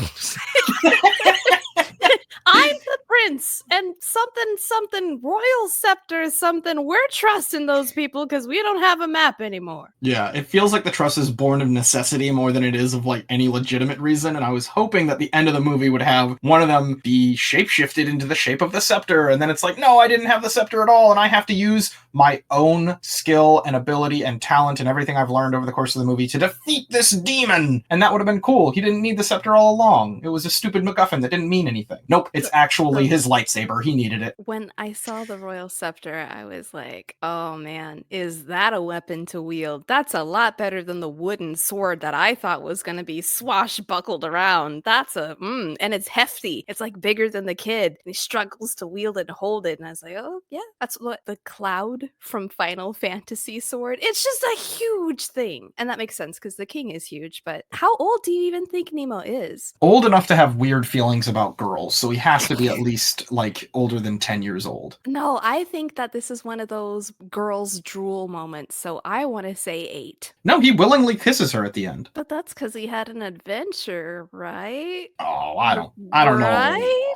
[SPEAKER 2] I'm the prince, and something royal scepter something. We're trusting those people because we don't have a map anymore.
[SPEAKER 1] Yeah, it feels like the trust is born of necessity more than it is of any legitimate reason. And I was hoping that the end of the movie would have one of them be shapeshifted into the shape of the scepter, and then it's like, no, I didn't have the scepter at all, and I have to use my own skill and ability and talent and everything I've learned over the course of the movie to defeat this demon. And that would have been cool. He didn't need the scepter all along. It was a stupid MacGuffin that didn't mean anything. Nope, it's actually his lightsaber. He needed it.
[SPEAKER 2] When I saw the royal scepter, I was like, oh man, is that a weapon to wield? That's a lot better than the wooden sword that I thought was going to be swashbuckled around. That's and it's hefty. It's like bigger than the kid. And he struggles to wield it and hold it. And I was like, oh yeah, that's what the Cloud from Final Fantasy sword. It's just a huge thing. And that makes sense because the king is huge. But how old do you even think Nemo is?
[SPEAKER 1] Old enough to have weird feelings about girls. So he has to be at least like older than 10 years old.
[SPEAKER 2] No, I think that this is one of those girls drool moments. So I want to say 8.
[SPEAKER 1] No, he willingly kisses her at the end.
[SPEAKER 2] But that's because he had an adventure, right?
[SPEAKER 1] Oh, I don't know.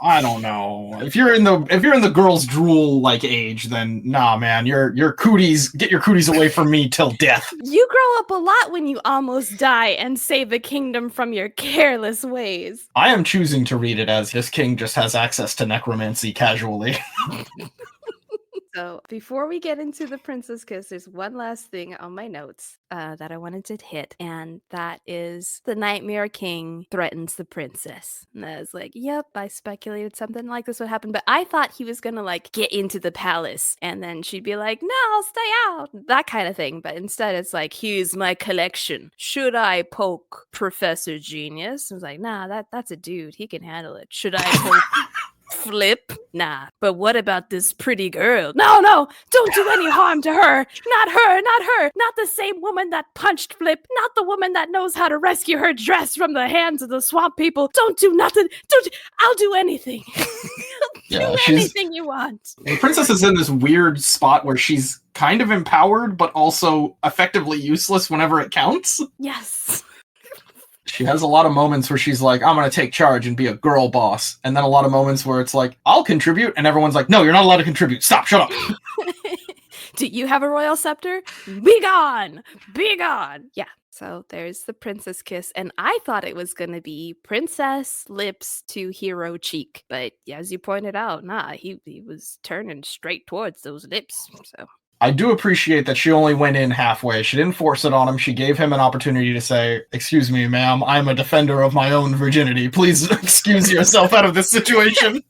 [SPEAKER 1] I don't know. If you're in the girls drool like age, then nah, man, your cooties, get your cooties away from me till death.
[SPEAKER 2] You grow up a lot when you almost die and save the kingdom from your careless ways.
[SPEAKER 1] I am choosing to read it as this king just has access to necromancy casually.
[SPEAKER 2] So before we get into the princess kiss, there's one last thing on my notes that I wanted to hit, and that is the Nightmare King threatens the princess. And I was like, yep, I speculated something like this would happen, but I thought he was gonna like get into the palace, and then she'd be like, no, stay out, that kind of thing. But instead it's like, here's my collection. Should I poke Professor Genius? I was like, nah, that's a dude. He can handle it. Should I poke Flip? Nah. But what about this pretty girl? No, don't do any harm to her. Not her. Not the same woman that punched Flip. Not the woman that knows how to rescue her dress from the hands of the swamp people. Don't do nothing. I'll do anything. Do anything you want.
[SPEAKER 1] The princess is in this weird spot where she's kind of empowered, but also effectively useless whenever it counts.
[SPEAKER 2] Yes.
[SPEAKER 1] She has a lot of moments where she's like, I'm going to take charge and be a girl boss. And then a lot of moments where it's like, I'll contribute. And everyone's like, no, you're not allowed to contribute. Stop, shut up.
[SPEAKER 2] Do you have a royal scepter? Be gone. Be gone. Yeah. So there's the princess kiss. And I thought it was going to be princess lips to hero cheek. But as you pointed out, nah, he was turning straight towards those lips. So
[SPEAKER 1] I do appreciate that she only went in halfway. She didn't force it on him. She gave him an opportunity to say, excuse me, ma'am, I'm a defender of my own virginity. Please excuse yourself out of this situation.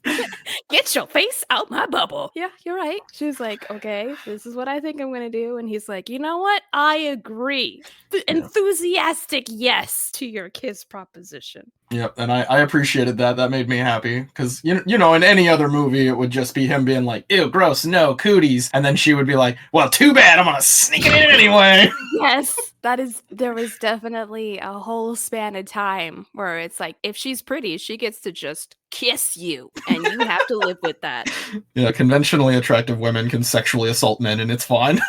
[SPEAKER 2] Get your face out my bubble. Yeah, you're right. She's like, okay, this is what I think I'm going to do. And he's like, you know what? I agree. Enthusiastic yes to your kiss proposition.
[SPEAKER 1] Yep, and I appreciated that. That made me happy. Because, you know, in any other movie, it would just be him being like, ew, gross, no, cooties. And then she would be like, well, too bad, I'm going to sneak it in anyway.
[SPEAKER 2] Yes, there was definitely a whole span of time where it's like, if she's pretty, she gets to just kiss you, and you have to live with that.
[SPEAKER 1] Yeah, conventionally attractive women can sexually assault men, and it's fine.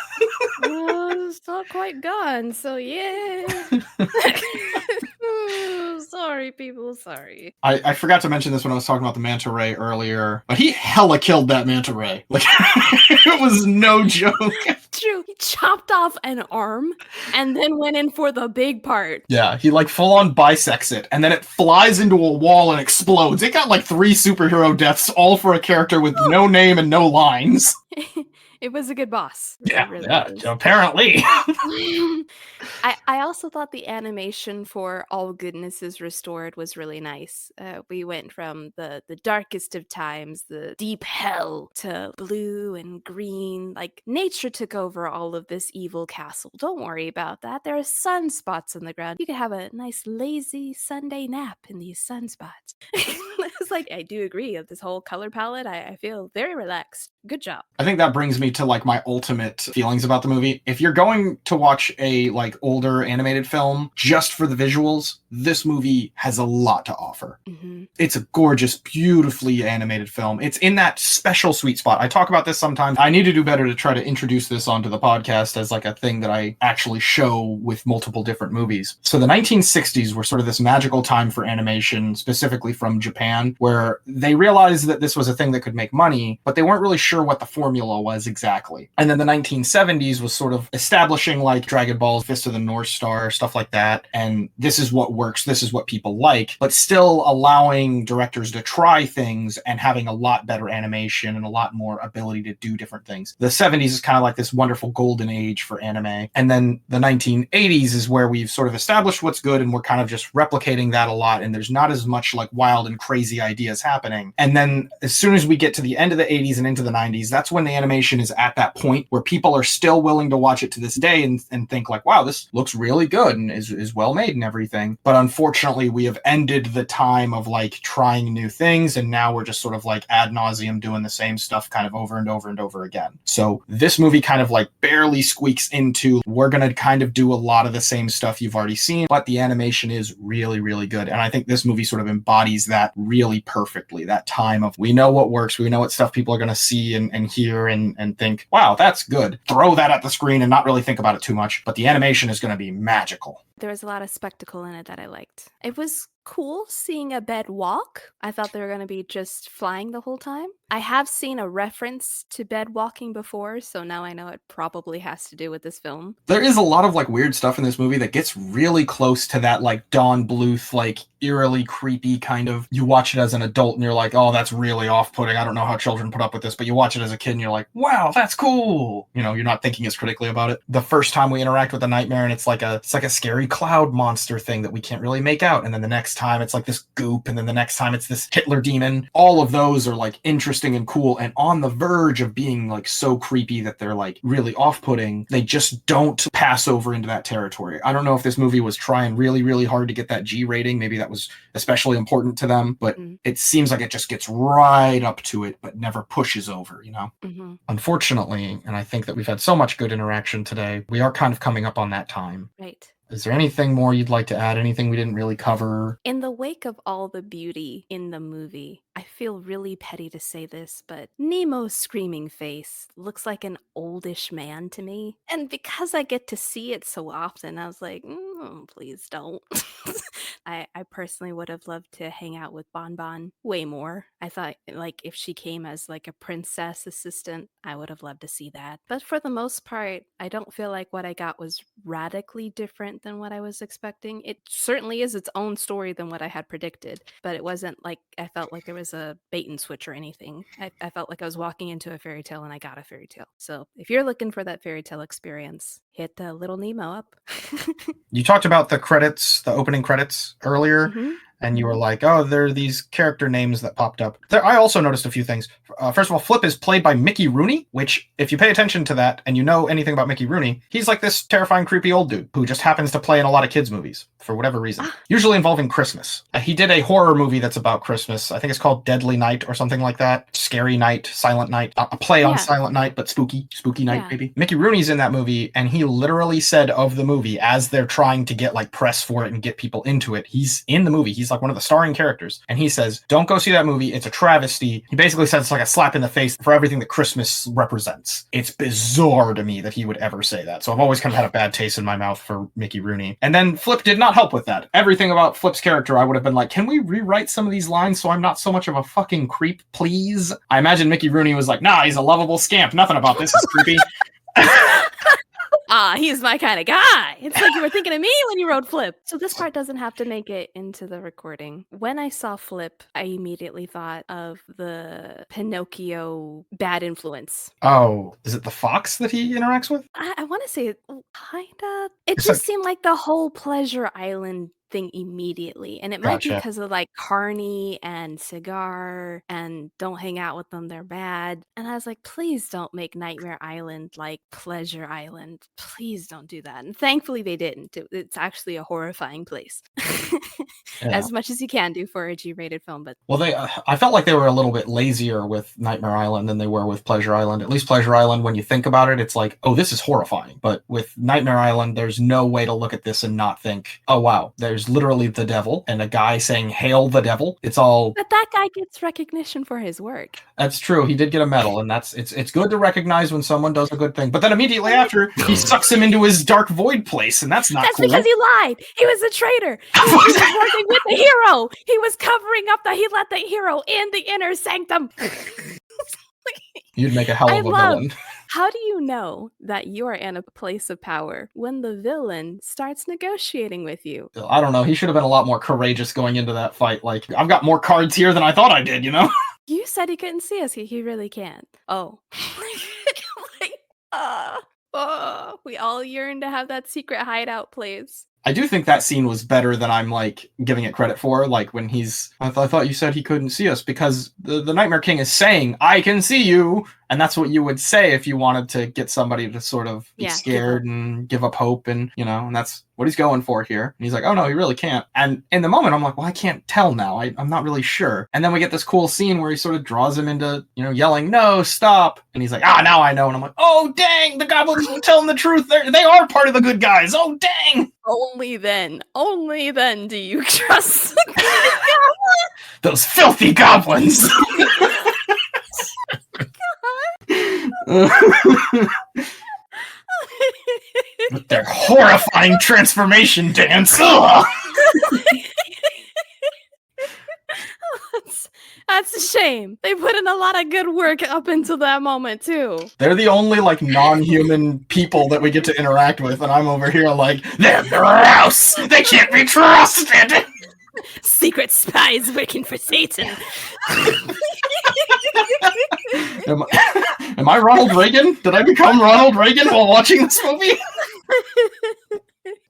[SPEAKER 2] It's not quite gone, so yeah. Sorry, people, sorry.
[SPEAKER 1] I forgot to mention this when I was talking about the manta ray earlier, but he hella killed that manta ray. Like, it was no joke.
[SPEAKER 2] True. He chopped off an arm and then went in for the big part.
[SPEAKER 1] Yeah, he like full on bisects it, and then it flies into a wall and explodes. It got like 3 superhero deaths, all for a character with no name and no lines.
[SPEAKER 2] It was a good boss.
[SPEAKER 1] Yeah,
[SPEAKER 2] really
[SPEAKER 1] apparently.
[SPEAKER 2] I also thought the animation for All Goodness is Restored was really nice. We went from the darkest of times, the deep hell, to blue and green. Like, nature took over all of this evil castle. Don't worry about that. There are sunspots on the ground. You could have a nice lazy Sunday nap in these sunspots. It's like, I do agree with this whole color palette. I feel very relaxed. Good job.
[SPEAKER 1] I think that brings me to like my ultimate feelings about the movie. If you're going to watch a like older animated film just for the visuals, this movie has a lot to offer. Mm-hmm. It's a gorgeous, beautifully animated film. It's in that special sweet spot. I talk about this sometimes. I need to do better to try to introduce this onto the podcast as like a thing that I actually show with multiple different movies. So the 1960s were sort of this magical time for animation, specifically from Japan, where they realized that this was a thing that could make money, but they weren't really sure what the formula was exactly. And then the 1970s was sort of establishing like Dragon Ball, Fist of the North Star, stuff like that. And this is what works. This is what people like, but still allowing directors to try things and having a lot better animation and a lot more ability to do different things. The 70s is kind of like this wonderful golden age for anime. And then the 1980s is where we've sort of established what's good and we're kind of just replicating that a lot. And there's not as much like wild and crazy crazy ideas happening. And then as soon as we get to the end of the 80s and into the 90s, that's when the animation is at that point where people are still willing to watch it to this day and think like, wow, this looks really good and is well made and everything. But unfortunately, we have ended the time of like trying new things, and now we're just sort of like ad nauseum doing the same stuff kind of over and over and over again. So this movie kind of like barely squeaks into, we're going to kind of do a lot of the same stuff you've already seen, but the animation is really, really good. And I think this movie sort of embodies that really perfectly, that time of, we know what works, we know what stuff people are going to see and hear and think, wow, that's good. Throw that at the screen and not really think about it too much, but the animation is going to be magical.
[SPEAKER 2] There was a lot of spectacle in it that I liked. It was cool seeing a bed walk. I thought they were going to be just flying the whole time. I have seen a reference to bed walking before, so now I know it probably has to do with this film.
[SPEAKER 1] There is a lot of like weird stuff in this movie that gets really close to that like Don Bluth, like eerily creepy kind of, you watch it as an adult and you're like, oh, that's really off-putting. I don't know how children put up with this, but you watch it as a kid and you're like, wow, that's cool. You know, you're not thinking as critically about it. The first time we interact with the nightmare and it's like a scary cloud monster thing that we can't really make out. And then the next time it's like this goop. And then the next time it's this Hitler demon. All of those are like interesting and cool and on the verge of being like so creepy that they're like really off-putting. They just don't pass over into that territory. I don't know if this movie was trying really, really hard to get that G rating. Maybe that was especially important to them, but it seems like it just gets right up to it, but never pushes over, you know? Unfortunately, and I think that we've had so much good interaction today, we are kind of coming up on that time.
[SPEAKER 2] Right.
[SPEAKER 1] Is there anything more you'd like to add? Anything we didn't really cover?
[SPEAKER 2] In the wake of all the beauty in the movie, I feel really petty to say this, but Nemo's screaming face looks like an oldish man to me. And because I get to see it so often, I was like, please don't. I personally would have loved to hang out with Bon Bon way more. I thought like if she came as like a princess assistant, I would have loved to see that. But for the most part, I don't feel like what I got was radically different than what I was expecting. It certainly is its own story than what I had predicted, but it wasn't like I felt like there was a bait and switch or anything. I felt like I was walking into a fairy tale and I got a fairy tale. So if you're looking for that fairy tale experience, hit Little Nemo up.
[SPEAKER 1] You talked about the credits, the opening credits earlier. And you were like, oh, there are these character names that popped up. I also noticed a few things. First of all, Flip is played by Mickey Rooney, which, if you pay attention to that and you know anything about Mickey Rooney, he's like this terrifying, creepy old dude who just happens to play in a lot of kids' movies for whatever reason, usually involving Christmas. He did a horror movie that's about Christmas. I think it's called Deadly Night or something like that. Scary Night, Silent Night, a play on Silent Night, but spooky night, maybe. Mickey Rooney's in that movie, and he literally said of the movie, as they're trying to get like press for it and get people into it, he's in the movie. He's like one of the starring characters. And he says, don't go see that movie. It's a travesty. He basically says it's like a slap in the face for everything that Christmas represents. It's bizarre to me that he would ever say that. So I've always kind of had a bad taste in my mouth for Mickey Rooney. And then Flip did not help with that. Everything about Flip's character, I would have been like, can we rewrite some of these lines so I'm not so much of a fucking creep, please? I imagine Mickey Rooney was like, nah, he's a lovable scamp. Nothing about this is creepy.
[SPEAKER 2] He's my kind of guy. It's like you were thinking of me when you wrote Flip. So this part doesn't have to make it into the recording. When I saw Flip, I immediately thought of the Pinocchio bad influence.
[SPEAKER 1] Oh, is it the fox that he interacts with?
[SPEAKER 2] I want to say kinda. It just seemed like the whole Pleasure Island thing immediately, and it might be because of like Carney and Cigar and don't hang out with them, they're bad. And I was like, please don't make Nightmare Island like Pleasure Island. Please don't do that. And thankfully they didn't. It's actually a horrifying place. As much as you can do for a G-rated film. But
[SPEAKER 1] well, I felt like they were a little bit lazier with Nightmare Island than they were with Pleasure Island. At least Pleasure Island, when you think about it, it's like, oh, this is horrifying. But with Nightmare Island, there's no way to look at this and not think, oh wow, there's literally the devil and a guy saying hail the devil. It's all,
[SPEAKER 2] but that guy gets recognition for his work.
[SPEAKER 1] That's true. He did get a medal, and it's good to recognize when someone does a good thing. But then immediately after, he sucks him into his dark void place, and that's not cool.
[SPEAKER 2] Because he lied. He was a traitor. He was working with the hero. He was covering up he let the hero in the inner sanctum.
[SPEAKER 1] You'd make a hell of a villain.
[SPEAKER 2] How do you know that you are in a place of power when the villain starts negotiating with you?
[SPEAKER 1] I don't know. He should have been a lot more courageous going into that fight. Like, I've got more cards here than I thought I did, you know?
[SPEAKER 2] You said he couldn't see us. He really can't. Oh. We all yearn to have that secret hideout place.
[SPEAKER 1] I do think that scene was better than I'm like giving it credit for. Like when I thought you said he couldn't see us, because the Nightmare King is saying, I can see you. And that's what you would say if you wanted to get somebody to sort of be scared and give up hope. And, and that's what he's going for here. And he's like, oh no, he really can't. And in the moment, I'm like, well, I can't tell now. I'm not really sure. And then we get this cool scene where he sort of draws him into, yelling, no, stop. And he's like, now I know. And I'm like, oh, dang, the goblins will tell him the truth. They are part of the good guys. Oh, dang.
[SPEAKER 2] Only then do you trust
[SPEAKER 1] those filthy goblins. With their horrifying transformation dance.
[SPEAKER 2] That's a shame. They put in a lot of good work up until that moment too.
[SPEAKER 1] They're the only non-human people that we get to interact with, and I'm over here like, they're gross. They can't be trusted.
[SPEAKER 2] Secret spies working for Satan.
[SPEAKER 1] Am I Ronald Reagan? Did I become Ronald Reagan while watching this movie?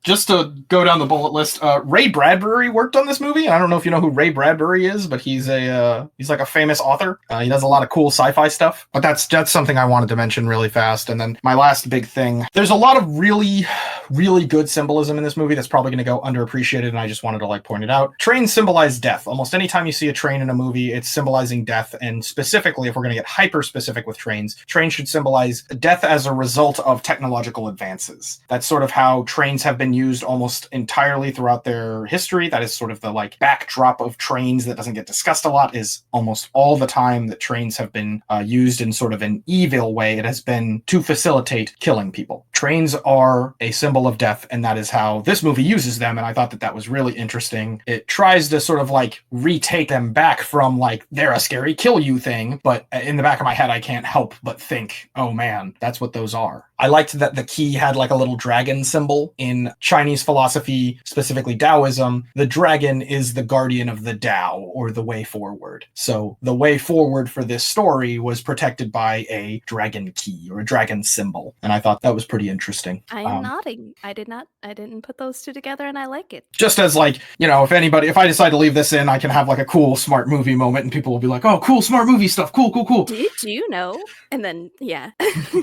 [SPEAKER 1] Just to go down the bullet list, Ray Bradbury worked on this movie. I don't know if you know who Ray Bradbury is, but he's like a famous author. He does a lot of cool sci-fi stuff. But that's something I wanted to mention really fast. And then my last big thing, there's a lot of really, really good symbolism in this movie that's probably going to go underappreciated, and I just wanted to point it out. Trains symbolize death. Almost anytime you see a train in a movie, it's symbolizing death. And specifically, if we're going to get hyper specific with trains should symbolize death as a result of technological advances. That's sort of how trains have been used almost entirely throughout their history. That is sort of the backdrop of trains that doesn't get discussed a lot, is almost all the time that trains have been used in sort of an evil way. It has been to facilitate killing people. Trains are a symbol of death, and that is how this movie uses them, and I thought that was really interesting. It tries to sort of retake them back from they're a scary kill you thing, but in the back of my head I can't help but think, oh man, that's what those are. I liked that the key had a little dragon symbol. In Chinese philosophy, specifically Taoism, the dragon is the guardian of the Tao, or the way forward. So the way forward for this story was protected by a dragon key, or a dragon symbol. And I thought that was pretty interesting.
[SPEAKER 2] I am nodding. I didn't put those two together, and I like it.
[SPEAKER 1] Just as if I decide to leave this in, I can have a cool, smart movie moment, and people will be like, oh, cool, smart movie stuff. Cool.
[SPEAKER 2] Did you know? And then, yeah.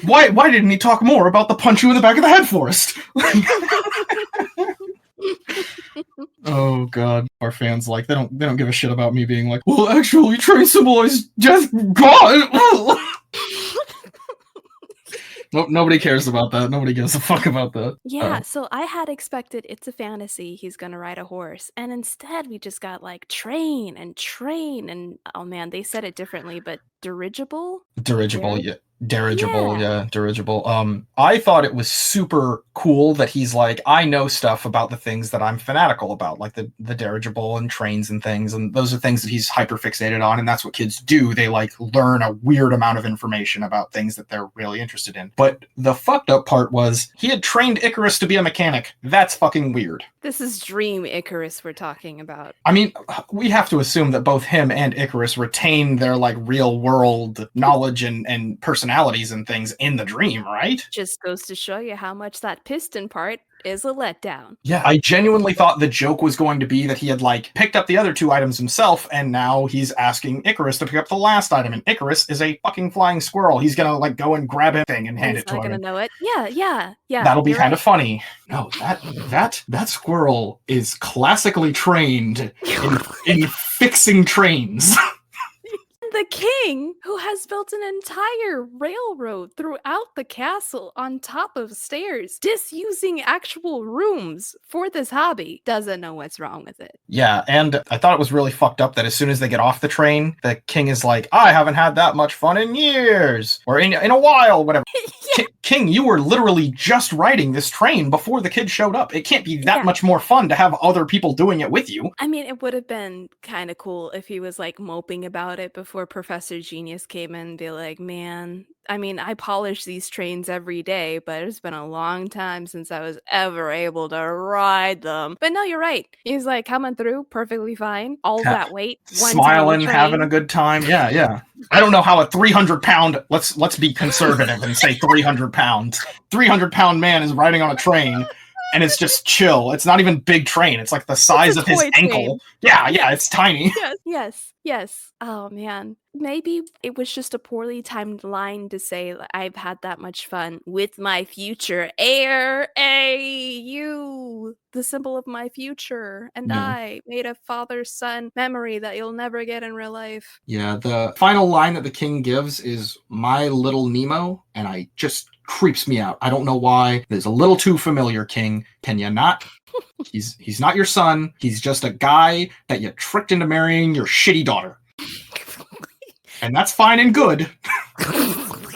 [SPEAKER 1] Why didn't he talk more about the punch you in the back of the head forest? Oh god, our fans they don't give a shit about me being well, actually, train symbolize death. God. Nope, nobody cares about that. Nobody gives a fuck about that.
[SPEAKER 2] Yeah, so I had expected it's a fantasy, he's gonna ride a horse, and instead we just got train, and oh man, they said it differently, but dirigible,
[SPEAKER 1] yeah. Dirigible. I thought it was super cool that he's I know stuff about the things that I'm fanatical about, the dirigible and trains and things, and those are things that he's hyper fixated on, and that's what kids do. They learn a weird amount of information about things that they're really interested in. But the fucked up part was he had trained Icarus to be a mechanic. That's fucking weird.
[SPEAKER 2] This is Dream Icarus we're talking about.
[SPEAKER 1] I mean, we have to assume that both him and Icarus retained their real world knowledge and personalities and things in the dream, right?
[SPEAKER 2] Just goes to show you how much that piston part is a letdown.
[SPEAKER 1] Yeah, I genuinely thought the joke was going to be that he had picked up the other two items himself, and now he's asking Icarus to pick up the last item, and Icarus is a fucking flying squirrel. He's gonna go and grab him and hand it to him.
[SPEAKER 2] He's not gonna know it. Yeah.
[SPEAKER 1] That'll be kind of funny. No, that squirrel is classically trained in fixing trains.
[SPEAKER 2] The king, who has built an entire railroad throughout the castle on top of stairs, disusing actual rooms for this hobby, doesn't know what's wrong with it.
[SPEAKER 1] Yeah, and I thought it was really fucked up that as soon as they get off the train, the king is like, I haven't had that much fun in years, or in a while, whatever. Yeah. King, you were literally just riding this train before the kids showed up. It can't be that much more fun to have other people doing it with you.
[SPEAKER 2] I mean, it would have been kind of cool if he was moping about it before Professor Genius came in and be like, man, I mean, I polish these trains every day, but it's been a long time since I was ever able to ride them. But no, you're right. He's coming through perfectly fine. All that weight.
[SPEAKER 1] Smiling, having a good time. Yeah. I don't know how a 300-pound, let's be conservative and say 300 pounds. 300-pound man is riding on a train and it's just chill. It's not even big train. It's like the size of his ankle. Yeah, it's tiny.
[SPEAKER 2] Yes. Oh man. Maybe it was just a poorly timed line to say I've had that much fun with my future heir. You, the symbol of my future, and I made a father-son memory that you'll never get in real life.
[SPEAKER 1] Yeah, the final line that the king gives is "My little Nemo," and I just creeps me out. I don't know why. It's a little too familiar, King. Can you not? He's not your son. He's just a guy that you tricked into marrying your shitty daughter. And that's fine and good.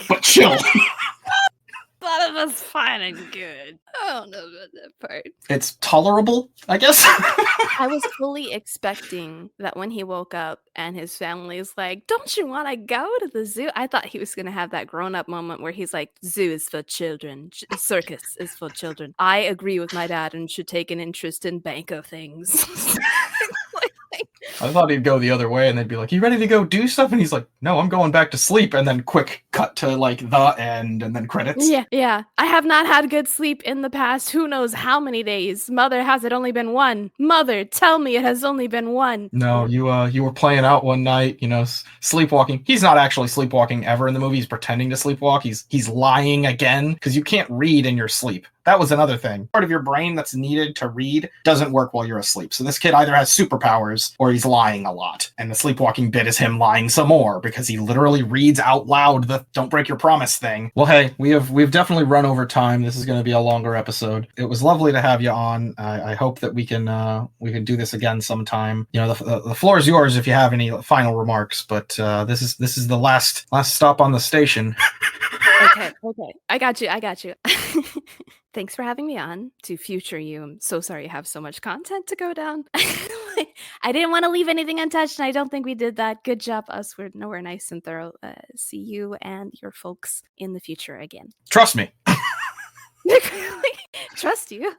[SPEAKER 1] But chill.
[SPEAKER 2] Thought it was fine and good. I don't know about that part.
[SPEAKER 1] It's tolerable, I guess.
[SPEAKER 2] I was fully expecting that when he woke up and his family is like, don't you want to go to the zoo? I thought he was going to have that grown-up moment where he's like, zoo is for children. Circus is for children. I agree with my dad and should take an interest in banker things.
[SPEAKER 1] I thought he'd go the other way and they'd be like, you ready to go do stuff? And he's like, no, I'm going back to sleep. And then quick cut to like the end and then credits.
[SPEAKER 2] Yeah. I have not had good sleep in the past who knows how many days. Mother, has it only been one? Mother, tell me it has only been one.
[SPEAKER 1] No, you were playing out one night, sleepwalking. He's not actually sleepwalking ever in the movie. He's pretending to sleepwalk. He's lying again because you can't read in your sleep. That was another thing. Part of your brain that's needed to read doesn't work while you're asleep. So this kid either has superpowers or he's lying a lot. And the sleepwalking bit is him lying some more because he literally reads out loud the "don't break your promise" thing. Well, hey, we've definitely run over time. This is going to be a longer episode. It was lovely to have you on. I hope that we can do this again sometime. The floor is yours if you have any final remarks. But this is the last stop on the station.
[SPEAKER 2] Okay. I got you. Thanks for having me on to future you. I'm so sorry you have so much content to go down. I didn't want to leave anything untouched, and I don't think we did that. Good job, us. We're nice and thorough. See you and your folks in the future again.
[SPEAKER 1] Trust me.
[SPEAKER 2] Trust you.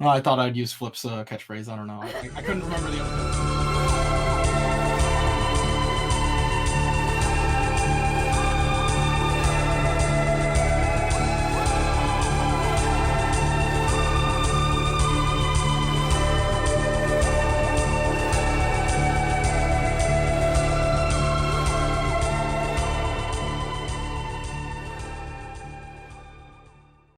[SPEAKER 1] Well, I thought I'd use Flip's catchphrase. I don't know. I couldn't remember the other.